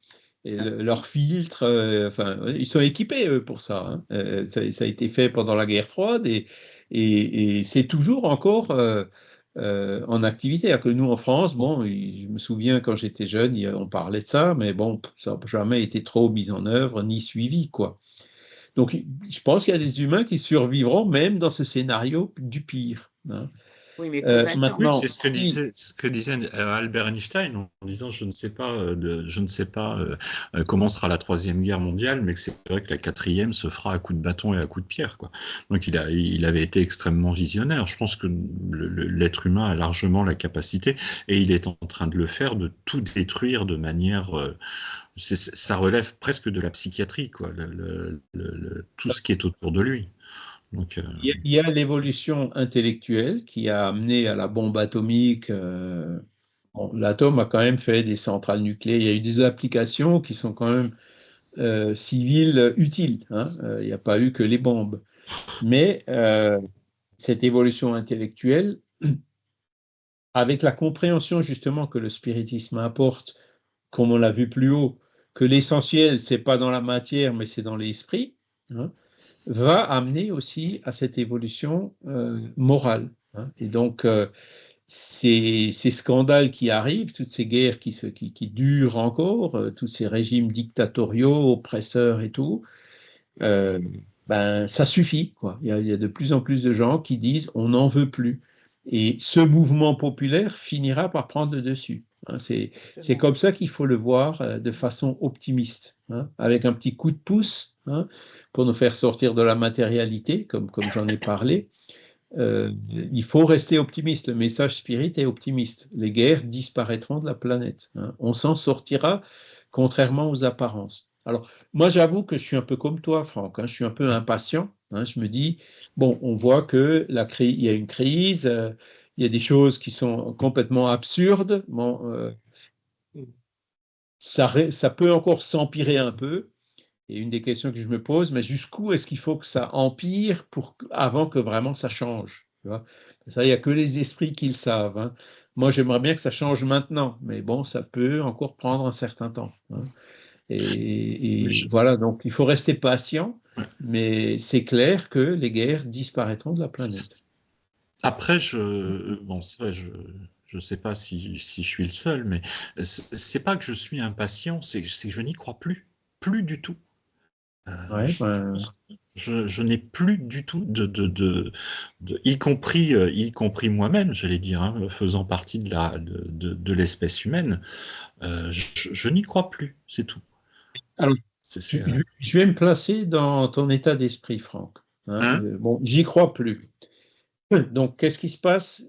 A: et leurs filtres. Enfin, ils sont équipés, eux, pour ça, hein. Ça a été fait pendant la guerre froide et c'est toujours encore en activité. Alors que nous, en France, bon, je me souviens quand j'étais jeune, on parlait de ça, mais bon, ça n'a jamais été trop mis en œuvre ni suivi, quoi. Donc, je pense qu'il y a des humains qui survivront même dans ce scénario du pire, hein.
E: Oui, mais pour l'instant.
F: Oui,
A: Maintenant,
F: c'est ce que disait Albert Einstein en disant je ne sais pas, comment sera la troisième guerre mondiale, mais que c'est vrai que la quatrième se fera à coups de bâton et à coups de pierre, quoi. Donc il avait été extrêmement visionnaire. Je pense que l'être humain a largement la capacité, et il est en train de le faire, de tout détruire de manière. Ça relève presque de la psychiatrie, quoi. Tout ce qui est autour de lui. Donc,
A: il y a l'évolution intellectuelle qui a amené à la bombe atomique. Bon, l'atome a quand même fait des centrales nucléaires. Il y a eu des applications qui sont quand même civiles utiles, hein. Il n'y a pas eu que les bombes. Mais cette évolution intellectuelle, avec la compréhension justement que le spiritisme apporte, comme on l'a vu plus haut, que l'essentiel, c'est pas dans la matière, mais c'est dans l'esprit, hein, va amener aussi à cette évolution morale, hein. Et donc, ces scandales qui arrivent, toutes ces guerres qui durent encore, tous ces régimes dictatoriaux, oppresseurs et tout, ben, ça suffit, quoi. Il y a de plus en plus de gens qui disent on n'en veut plus. Et ce mouvement populaire finira par prendre le dessus, hein. C'est comme ça qu'il faut le voir de façon optimiste, hein, avec un petit coup de pouce, hein, pour nous faire sortir de la matérialité, comme j'en ai parlé. Il faut rester optimiste. Le message spirit est optimiste. Les guerres disparaîtront de la planète, hein. On s'en sortira, contrairement aux apparences. Alors, moi, j'avoue que je suis un peu comme toi, Franck, hein, je suis un peu impatient, hein. Je me dis, bon, on voit que il y a une crise, il y a des choses qui sont complètement absurdes. Bon, ça peut encore s'empirer un peu. Et une des questions que je me pose, mais jusqu'où est-ce qu'il faut que ça empire avant que vraiment ça change, tu vois? Ça, il n'y a que les esprits qui le savent, hein. Moi, j'aimerais bien que ça change maintenant, mais bon, ça peut encore prendre un certain temps, hein. Et voilà, donc il faut rester patient, mais c'est clair que les guerres disparaîtront de la planète.
F: Après, bon, c'est vrai, je sais pas si je suis le seul, mais c'est pas que je suis impatient, c'est que je n'y crois plus du tout.
A: Ouais, ben,
F: Je n'ai plus du tout y compris moi-même, j'allais dire, hein, faisant partie de l'espèce humaine, je n'y crois plus, c'est tout.
A: alors,
F: C'est,
A: je vais me placer dans ton état d'esprit, Franck, hein.
F: hein?
A: Bon, j'y crois plus. Donc, qu'est-ce qui se passe?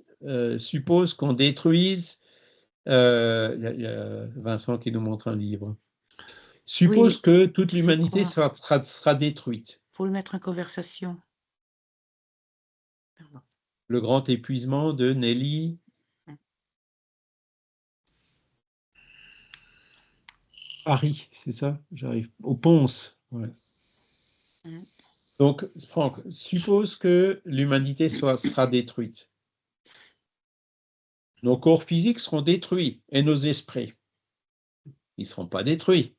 A: Suppose qu'on détruise Il y a Vincent qui nous montre un livre. Suppose
E: Oui,
A: que toute
E: c'est
A: l'humanité
E: quoi?
A: sera détruite.
E: Faut le mettre en conversation. Pardon.
A: Le grand épuisement de Nelly. Paris, c'est ça? J'arrive. Au Ponce. Ouais.
E: Mm.
A: Donc, Franck, suppose que l'humanité sera détruite. Nos corps physiques seront détruits et nos esprits. Ils ne seront pas détruits.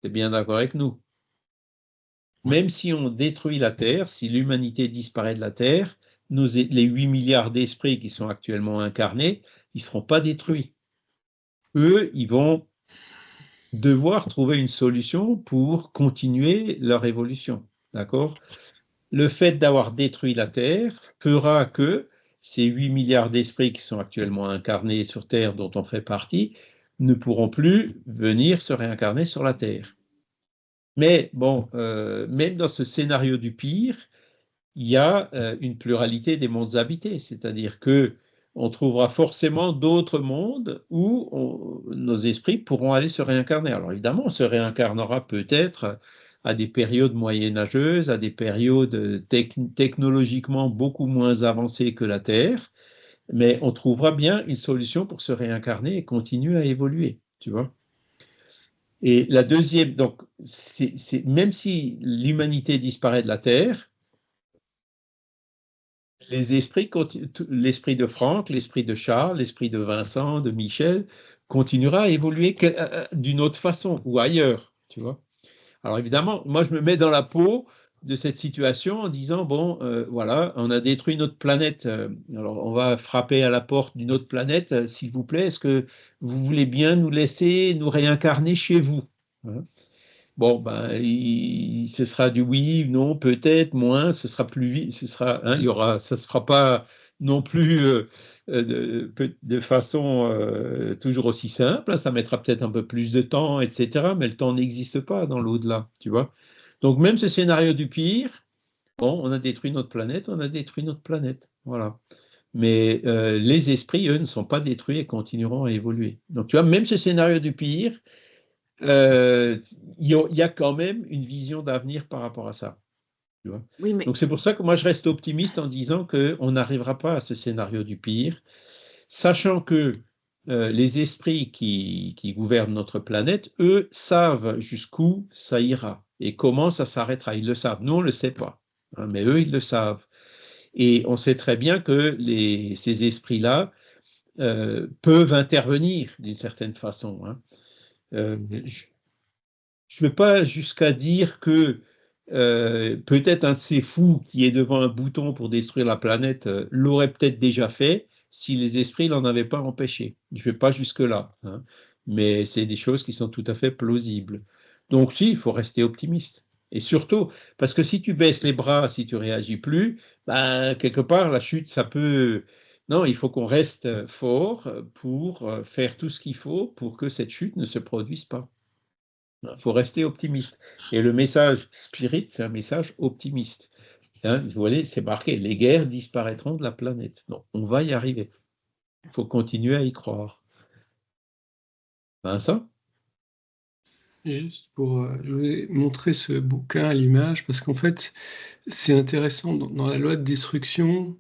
A: Tu es bien d'accord avec nous? Même si on détruit la Terre, si l'humanité disparaît de la Terre, les 8 milliards d'esprits qui sont actuellement incarnés, ils ne seront pas détruits. Eux, ils vont devoir trouver une solution pour continuer leur évolution. D'accord? Le fait d'avoir détruit la Terre fera que ces 8 milliards d'esprits qui sont actuellement incarnés sur Terre, dont on fait partie, ne pourront plus venir se réincarner sur la Terre. Mais bon, même dans ce scénario du pire, il y a une pluralité des mondes habités, c'est-à-dire que on trouvera forcément d'autres mondes où nos esprits pourront aller se réincarner. Alors évidemment, on se réincarnera peut-être à des périodes moyenâgeuses, à des périodes technologiquement beaucoup moins avancées que la Terre, mais on trouvera bien une solution pour se réincarner et continuer à évoluer, tu vois. Et la deuxième, donc, même si l'humanité disparaît de la Terre, les esprits, l'esprit de Franck, l'esprit de Charles, l'esprit de Vincent, de Michel, continuera à évoluer d'une autre façon ou ailleurs, tu vois. Alors évidemment, moi je me mets dans la peau de cette situation en disant, bon, voilà, on a détruit notre planète, alors on va frapper à la porte d'une autre planète, s'il vous plaît, est-ce que vous voulez bien nous laisser nous réincarner chez vous? Hein. Bon, ben, ce sera du oui, non, peut-être, moins, ce sera plus vite, il y aura, ça ne se fera pas non plus de façon toujours aussi simple, hein, ça mettra peut-être un peu plus de temps, etc., mais le temps n'existe pas dans l'au-delà, tu vois. Donc, même ce scénario du pire, bon, on a détruit notre planète, voilà. Mais les esprits, eux, ne sont pas détruits et continueront à évoluer. Donc, tu vois, même ce scénario du pire, il y a quand même une vision d'avenir par rapport à ça. Tu vois.
E: Oui, mais
A: Donc c'est pour ça que moi je reste optimiste en disant qu'on n'arrivera pas à ce scénario du pire, sachant que les esprits qui gouvernent notre planète, eux, savent jusqu'où ça ira et comment ça s'arrêtera. Ils le savent. Nous, on ne le sait pas, hein, mais eux, ils le savent. Et on sait très bien que ces esprits-là peuvent intervenir d'une certaine façon. Hein. Je ne vais pas jusqu'à dire que peut-être un de ces fous qui est devant un bouton pour détruire la planète l'aurait peut-être déjà fait si les esprits ne l'en avaient pas empêché. Je ne vais pas jusque-là, hein. Mais c'est des choses qui sont tout à fait plausibles. Donc si, il faut rester optimiste. Et surtout, parce que si tu baisses les bras, si tu réagis plus, ben, quelque part, la chute, ça peut... Non, il faut qu'on reste fort pour faire tout ce qu'il faut pour que cette chute ne se produise pas. Il faut rester optimiste. Et le message spirit, c'est un message optimiste. Hein, vous voyez, c'est marqué, les guerres disparaîtront de la planète. Non, on va y arriver. Il faut continuer à y croire. Vincent?
D: Juste pour je voulais montrer ce bouquin à l'image, parce qu'en fait, c'est intéressant. Dans la loi de destruction,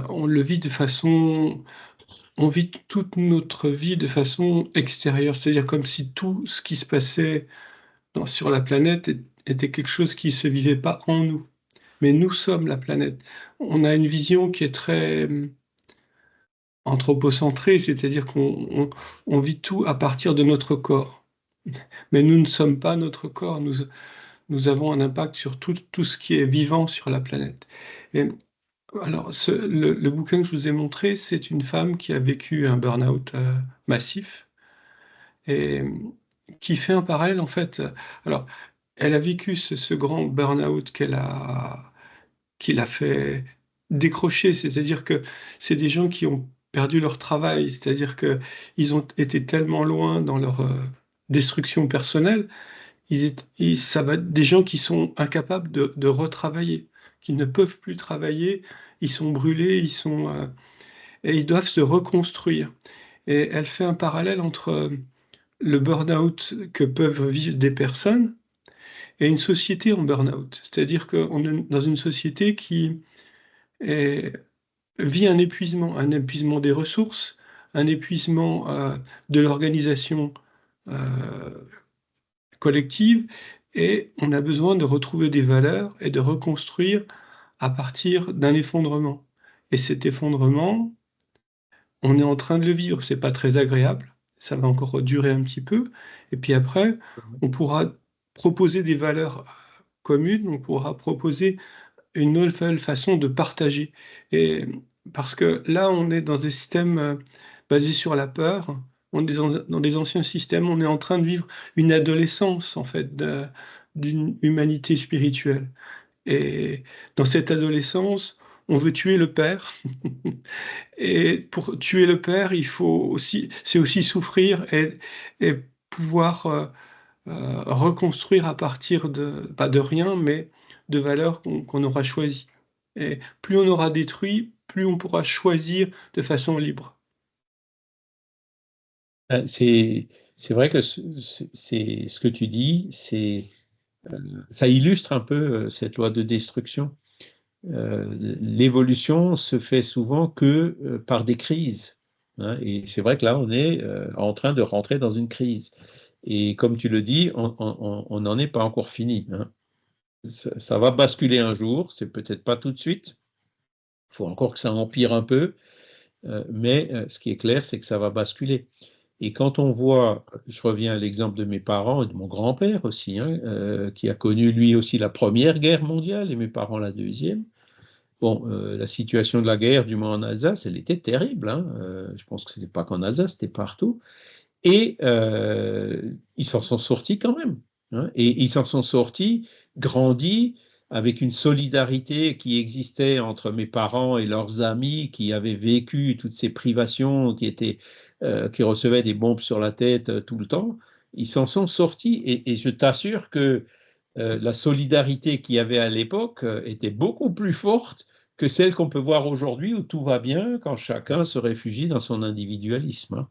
D: on le vit de façon... On vit toute notre vie de façon extérieure, c'est-à-dire comme si tout ce qui se passait sur la planète était quelque chose qui ne se vivait pas en nous. Mais nous sommes la planète. On a une vision qui est très anthropocentrée, c'est-à-dire qu'on vit tout à partir de notre corps. Mais nous ne sommes pas notre corps, nous avons un impact sur tout ce qui est vivant sur la planète. Et alors, le bouquin que je vous ai montré, c'est une femme qui a vécu un burn-out massif et qui fait un parallèle, en fait. Alors, elle a vécu ce grand burn-out qui l'a fait décrocher, c'est-à-dire que c'est des gens qui ont perdu leur travail, c'est-à-dire qu'ils ont été tellement loin dans leur destruction personnelle, ça va être des gens qui sont incapables de retravailler, qui ne peuvent plus travailler, ils sont brûlés, et ils doivent se reconstruire. Et elle fait un parallèle entre le burn-out que peuvent vivre des personnes et une société en burn-out. C'est-à-dire qu'on est dans une société qui vit un épuisement des ressources, un épuisement de l'organisation collective, et on a besoin de retrouver des valeurs et de reconstruire à partir d'un effondrement. Et cet effondrement, on est en train de le vivre, c'est pas très agréable, ça va encore durer un petit peu, et puis après, on pourra proposer des valeurs communes, on pourra proposer une nouvelle façon de partager. Et parce que là, on est dans des systèmes basés sur la peur, on est dans des anciens systèmes, on est en train de vivre une adolescence, en fait, d'une humanité spirituelle. Et dans cette adolescence, on veut tuer le père. Et pour tuer le père, c'est aussi souffrir et pouvoir reconstruire à partir pas de rien, mais de valeurs qu'on aura choisies. Et plus on aura détruit, plus on pourra choisir de façon libre.
A: C'est vrai que c'est ce que tu dis, ça illustre un peu cette loi de destruction. L'évolution se fait souvent que par des crises, hein, et c'est vrai que là, on est en train de rentrer dans une crise. Et comme tu le dis, on n'en est pas encore fini, hein. Ça va basculer un jour, c'est peut-être pas tout de suite. Il faut encore que ça empire un peu, mais ce qui est clair, c'est que ça va basculer. Et quand on voit, je reviens à l'exemple de mes parents et de mon grand-père aussi, hein, qui a connu lui aussi la Première Guerre mondiale et mes parents la Deuxième. Bon, la situation de la guerre, du moins en Alsace, elle était terrible, hein. Je pense que ce n'était pas qu'en Alsace, c'était partout. Et ils s'en sont sortis quand même, hein. Et ils s'en sont sortis, grandis, avec une solidarité qui existait entre mes parents et leurs amis qui avaient vécu toutes ces privations, qui recevaient des bombes sur la tête tout le temps. Ils s'en sont sortis. Et je t'assure que la solidarité qu'il y avait à l'époque était beaucoup plus forte que celle qu'on peut voir aujourd'hui où tout va bien quand chacun se réfugie dans son individualisme, hein.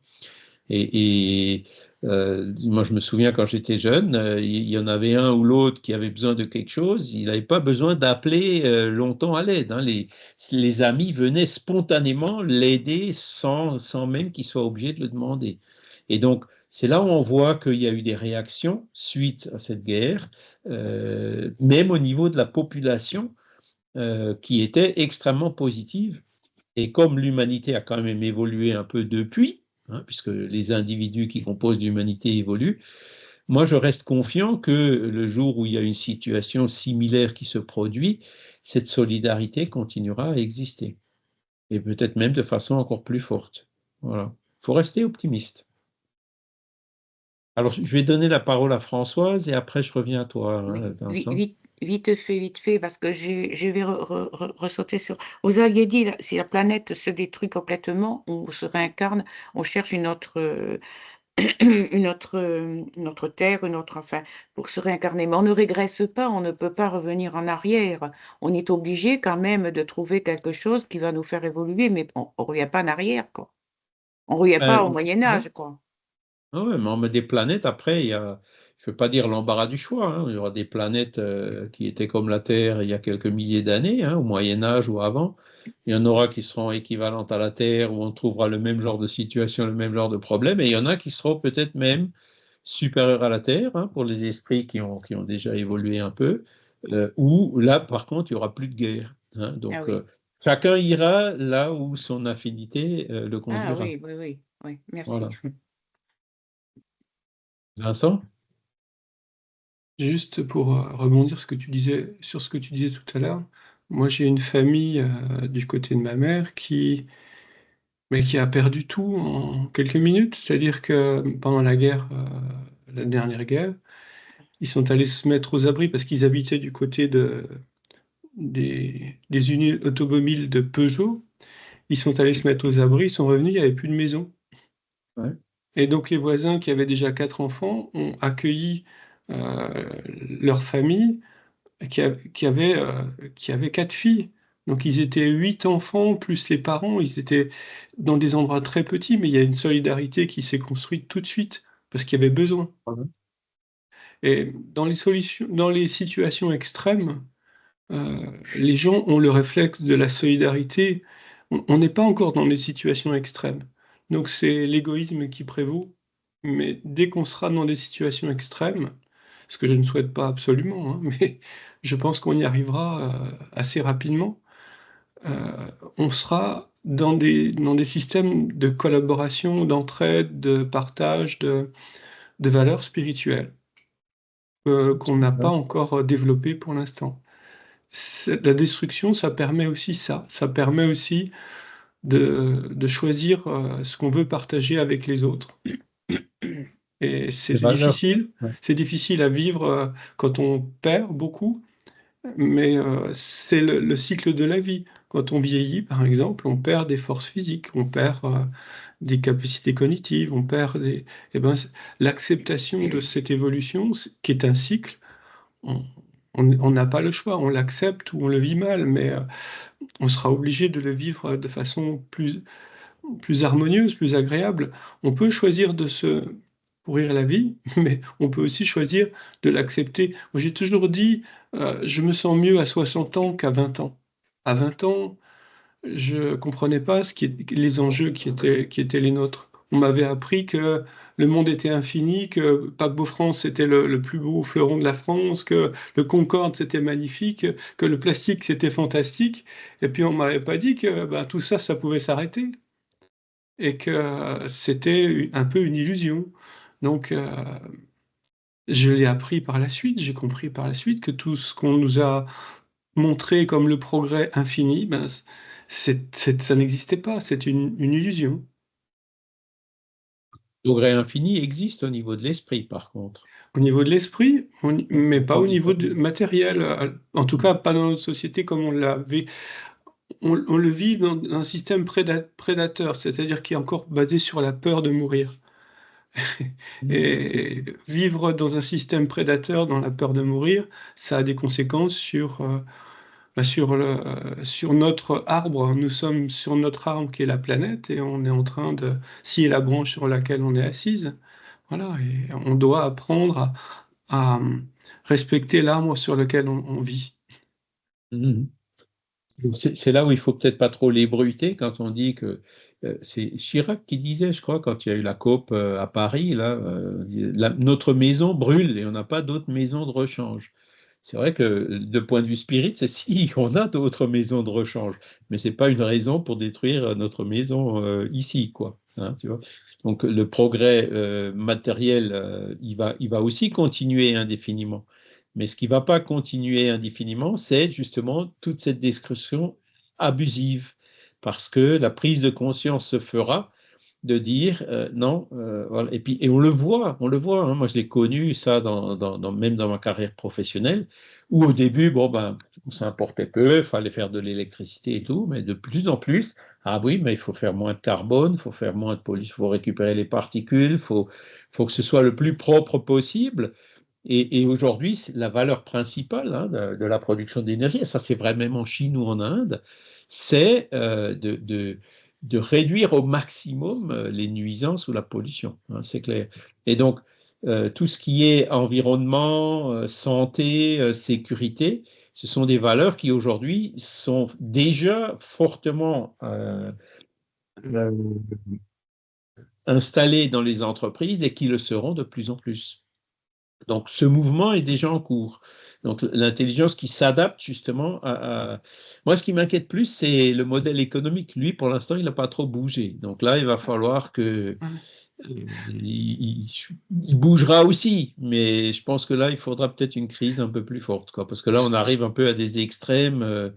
A: Et moi, je me souviens quand j'étais jeune, il y en avait un ou l'autre qui avait besoin de quelque chose, il n'avait pas besoin d'appeler longtemps à l'aide, hein. Les amis venaient spontanément l'aider sans même qu'il soit obligé de le demander. Et donc, c'est là où on voit qu'il y a eu des réactions suite à cette guerre, même au niveau de la population, qui étaient extrêmement positives. Et comme l'humanité a quand même évolué un peu depuis, hein, puisque les individus qui composent l'humanité évoluent, moi je reste confiant que le jour où il y a une situation similaire qui se produit, cette solidarité continuera à exister. Et peut-être même de façon encore plus forte. Voilà. Il faut rester optimiste. Alors, je vais donner la parole à Françoise et après je reviens à toi, hein, Vincent.
E: Vite fait, parce que je vais ressauter sur. Vous aviez dit, si la planète se détruit complètement, on se réincarne, on cherche une autre terre, enfin, pour se réincarner. Mais on ne régresse pas, on ne peut pas revenir en arrière. On est obligé quand même de trouver quelque chose qui va nous faire évoluer, mais on ne revient pas en arrière, quoi. On ne revient pas au Moyen-Âge, quoi.
A: Ah ouais, mais on met des planètes, après, je ne veux pas dire l'embarras du choix, hein. Il y aura des planètes qui étaient comme la Terre il y a quelques milliers d'années, hein, au Moyen-Âge ou avant. Il y en aura qui seront équivalentes à la Terre, où on trouvera le même genre de situation, le même genre de problème, et il y en a qui seront peut-être même supérieurs à la Terre, hein, pour les esprits qui ont déjà évolué un peu, où là, par contre, il n'y aura plus de guerre, hein. Donc,
E: Ah oui.
A: chacun ira là où son affinité le
E: Ah
A: conduira.
E: oui, merci.
A: Voilà. Vincent?
D: Juste pour rebondir sur ce que tu disais tout à l'heure, moi j'ai une famille du côté de ma mère mais qui a perdu tout en quelques minutes. C'est-à-dire que pendant la guerre, la dernière guerre, ils sont allés se mettre aux abris parce qu'ils habitaient du côté des unités automobiles de Peugeot. Ils sont allés se mettre aux abris, ils sont revenus, il n'y avait plus de maison.
A: Ouais.
D: Et donc les voisins qui avaient déjà 4 enfants ont accueilli leur famille qui avait 4 filles. Donc ils étaient 8 enfants, plus les parents, ils étaient dans des endroits très petits, mais il y a une solidarité qui s'est construite tout de suite, parce qu'il y avait besoin. Et dans les situations extrêmes, les gens ont le réflexe de la solidarité. On n'est pas encore dans les situations extrêmes. Donc c'est l'égoïsme qui prévaut. Mais dès qu'on sera dans des situations extrêmes, ce que je ne souhaite pas absolument, hein, mais je pense qu'on y arrivera assez rapidement, on sera dans des systèmes de collaboration, d'entraide, de partage, de valeurs spirituelles qu'on n'a pas encore développées pour l'instant. La destruction, ça permet aussi ça. Ça permet aussi de choisir ce qu'on veut partager avec les autres. Et c'est
A: Les valeurs.
D: difficile.
A: Ouais.
D: C'est difficile à vivre quand on perd beaucoup, mais c'est le cycle de la vie. Quand on vieillit, par exemple, on perd des forces physiques, on perd des capacités cognitives, on perd des... Eh ben, l'acceptation de cette évolution, qui est un cycle, on n'a pas le choix, on l'accepte ou on le vit mal, mais on sera obligé de le vivre de façon plus harmonieuse, plus agréable. On peut choisir de se pourrir la vie, mais on peut aussi choisir de l'accepter. Moi, j'ai toujours dit, je me sens mieux à 60 ans qu'à 20 ans. À 20 ans, je comprenais pas les enjeux qui étaient les nôtres. On m'avait appris que le monde était infini, que Paquebot France c'était le plus beau fleuron de la France, que le Concorde c'était magnifique, que le plastique c'était fantastique. Et puis on m'avait pas dit que ben, tout ça, ça pouvait s'arrêter et que c'était un peu une illusion. Donc je l'ai appris par la suite, j'ai compris par la suite que tout ce qu'on nous a montré comme le progrès infini, ben, ça n'existait pas, c'est une illusion.
A: Le degré infini existe au niveau de l'esprit, par contre.
D: Au niveau de l'esprit, mais pas au niveau
A: Pas-
D: matériel, en tout cas pas dans notre société comme on l'avait. On le vit dans un système prédateur, c'est-à-dire qui est encore basé sur la peur de mourir. Et vivre dans un système prédateur, dans la peur de mourir, ça a des conséquences sur notre arbre. Nous sommes sur notre arbre qui est la planète et on est en train de scier la branche sur laquelle on est assise. Voilà, et on doit apprendre à respecter l'arbre sur lequel on vit.
A: Mhm. C'est là où il faut peut-être pas trop l'ébruiter quand on dit que c'est Chirac qui disait, je crois, quand il y a eu la COP à Paris, là, notre maison brûle et on n'a pas d'autres maisons de rechange. C'est vrai que de point de vue spirit, c'est si on a d'autres maisons de rechange, mais c'est pas une raison pour détruire notre maison ici, quoi. Hein, tu vois. Donc le progrès matériel, il va aussi continuer indéfiniment. Mais ce qui ne va pas continuer indéfiniment, c'est justement toute cette discussion abusive, parce que la prise de conscience se fera de dire non, voilà. Et on le voit. Hein, moi, je l'ai connu ça même dans ma carrière professionnelle, où au début, bon ben, ça importait peu, il fallait faire de l'électricité et tout, mais de plus en plus, ah oui, mais il faut faire moins de carbone, il faut faire moins de pollution, il faut récupérer les particules, faut que ce soit le plus propre possible. Et aujourd'hui, la valeur principale hein, de la production d'énergie, et ça c'est vraiment en Chine ou en Inde, c'est de réduire au maximum les nuisances ou la pollution, hein, c'est clair. Et donc, tout ce qui est environnement, santé, sécurité, ce sont des valeurs qui aujourd'hui sont déjà fortement installées dans les entreprises et qui le seront de plus en plus. Donc, ce mouvement est déjà en cours. Donc, l'intelligence qui s'adapte justement à... Moi, ce qui m'inquiète plus, c'est le modèle économique. Lui, pour l'instant, il n'a pas trop bougé. Donc là, il va falloir que... il bougera aussi, mais je pense que là, il faudra peut-être une crise un peu plus forte, quoi, parce que là, on arrive un peu à des extrêmes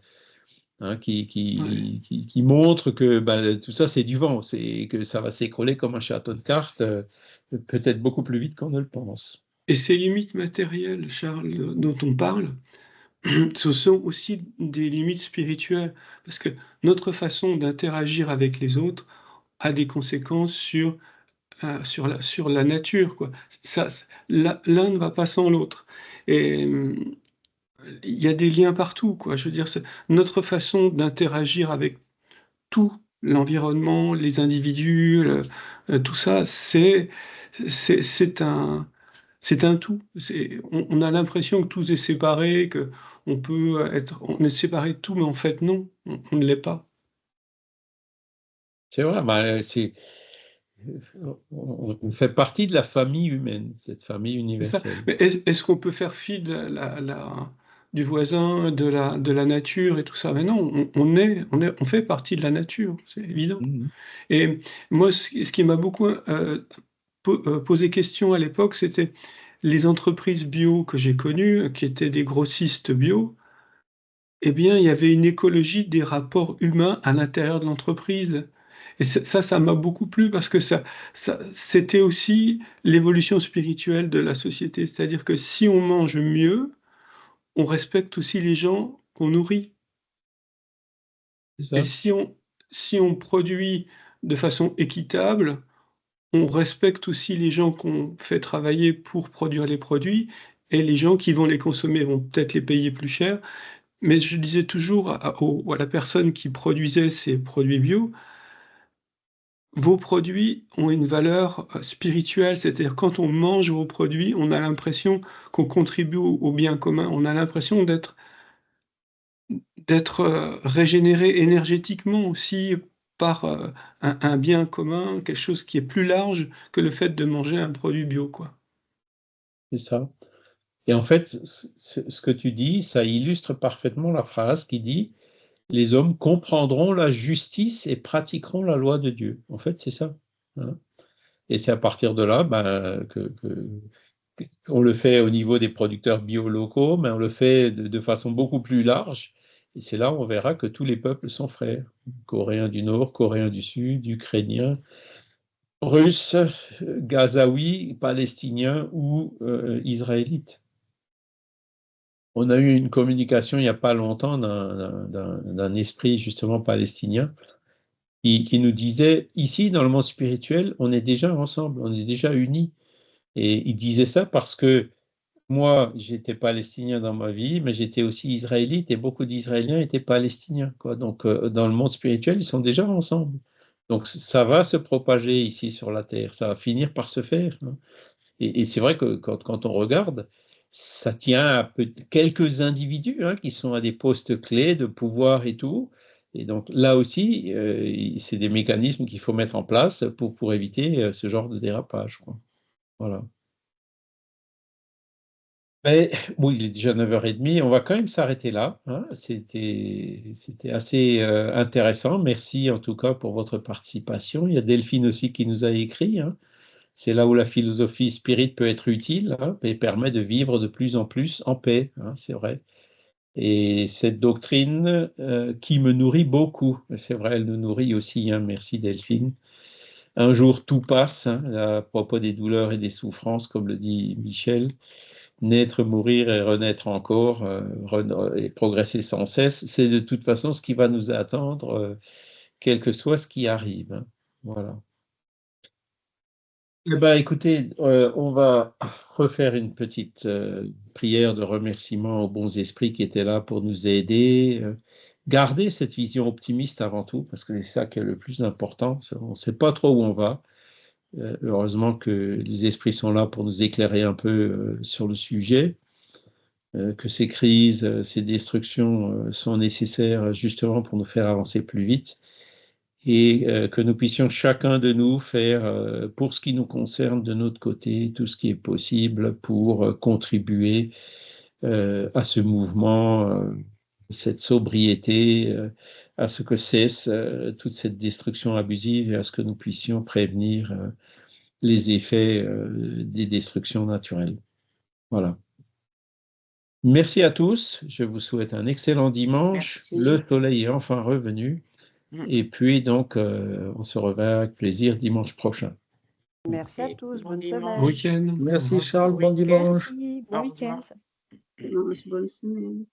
A: hein, qui montrent que ben, tout ça, c'est du vent, c'est que ça va s'écrouler comme un château de cartes, peut-être beaucoup plus vite qu'on ne le pense.
D: Et ces limites matérielles, Charles, dont on parle, ce sont aussi des limites spirituelles, parce que notre façon d'interagir avec les autres a des conséquences sur la nature, quoi. L'un ne va pas sans l'autre. Et il y a des liens partout, quoi. Je veux dire, notre façon d'interagir avec tout l'environnement, les individus, tout ça, c'est un tout. On a l'impression que tout est séparé, que on est séparé de tout, mais en fait non, on ne l'est pas.
A: C'est vrai, on fait partie de la famille humaine, cette famille
D: C'est ça.
A: universelle.
D: Mais est-ce qu'on peut faire fi du voisin, de la nature et tout ça? Mais non, on fait partie de la nature, c'est évident.
A: Mhm.
D: Et moi, ce qui m'a beaucoup posé question à l'époque, c'était les entreprises bio que j'ai connues, qui étaient des grossistes bio. Eh bien, il y avait une écologie des rapports humains à l'intérieur de l'entreprise. Et ça m'a beaucoup plu parce que c'était aussi l'évolution spirituelle de la société. C'est-à-dire que si on mange mieux, on respecte aussi les gens qu'on nourrit.
A: C'est
D: Et
A: ça?
D: si on produit de façon équitable, on respecte aussi les gens qu'on fait travailler pour produire les produits, et les gens qui vont les consommer vont peut-être les payer plus cher. Mais je disais toujours à la personne qui produisait ces produits bio, vos produits ont une valeur spirituelle, c'est-à-dire quand on mange vos produits, on a l'impression qu'on contribue au bien commun, on a l'impression d'être régénéré énergétiquement aussi par un bien commun, quelque chose qui est plus large que le fait de manger un produit bio, quoi.
A: C'est ça. Et en fait, ce que tu dis, ça illustre parfaitement la phrase qui dit les hommes comprendront la justice et pratiqueront la loi de Dieu. En fait, c'est ça. Hein. Et c'est à partir de là on le fait au niveau des producteurs bio locaux, mais on le fait de façon beaucoup plus large. Et c'est là où on verra que tous les peuples sont frères. Coréens du Nord, Coréens du Sud, Ukrainiens, Russes, Gazaouis, Palestiniens ou Israélites. On a eu une communication il n'y a pas longtemps d'un esprit justement palestinien qui nous disait, ici dans le monde spirituel, on est déjà ensemble, on est déjà unis. Et il disait ça parce que moi, j'étais palestinien dans ma vie, mais j'étais aussi israélite et beaucoup d'Israéliens étaient palestiniens, quoi. Donc, dans le monde spirituel, ils sont déjà ensemble. Donc, ça va se propager ici sur la terre, ça va finir par se faire. Hein. Et c'est vrai que quand on regarde, ça tient à quelques individus qui sont à des postes clés de pouvoir et tout. Et donc, là aussi, c'est des mécanismes qu'il faut mettre en place pour éviter ce genre de dérapage, quoi. Voilà. Mais bon, il est déjà 9h30, on va quand même s'arrêter là. Hein. C'était assez intéressant. Merci en tout cas pour votre participation. Il y a Delphine aussi qui nous a écrit. Hein. C'est là où la philosophie spirit peut être utile et permet de vivre de plus en plus en paix. Hein, c'est vrai. Et cette doctrine qui me nourrit beaucoup, c'est vrai, elle nous nourrit aussi. Hein. Merci Delphine. Un jour tout passe, hein, à propos des douleurs et des souffrances, comme le dit Michel. Naître, mourir et renaître encore, et progresser sans cesse, c'est de toute façon ce qui va nous attendre, quel que soit ce qui arrive. Hein. Voilà. Eh ben, écoutez, on va refaire une petite prière de remerciement aux bons esprits qui étaient là pour nous aider. Garder cette vision optimiste avant tout, parce que c'est ça qui est le plus important. On ne sait pas trop où on va. Heureusement que les esprits sont là pour nous éclairer un peu sur le sujet. Que ces crises, ces destructions sont nécessaires justement pour nous faire avancer plus vite et que nous puissions chacun de nous faire, pour ce qui nous concerne de notre côté, tout ce qui est possible pour contribuer à ce mouvement, cette sobriété, à ce que cesse toute cette destruction abusive et à ce que nous puissions prévenir les effets des destructions naturelles. Voilà. Merci à tous. Je vous souhaite un excellent dimanche.
E: Merci.
A: Le soleil est enfin revenu. Et puis, donc, on se reverra avec plaisir dimanche prochain.
C: Merci à tous.
E: Bon
C: Bonne
E: dimanche.
D: Bon
C: semaine.
D: week-end.
B: Merci
D: Au revoir.
B: Charles, bon
E: week-end.
B: dimanche.
C: Merci. Bon
E: Au
C: week-end.
E: revoir.
G: Bonne semaine.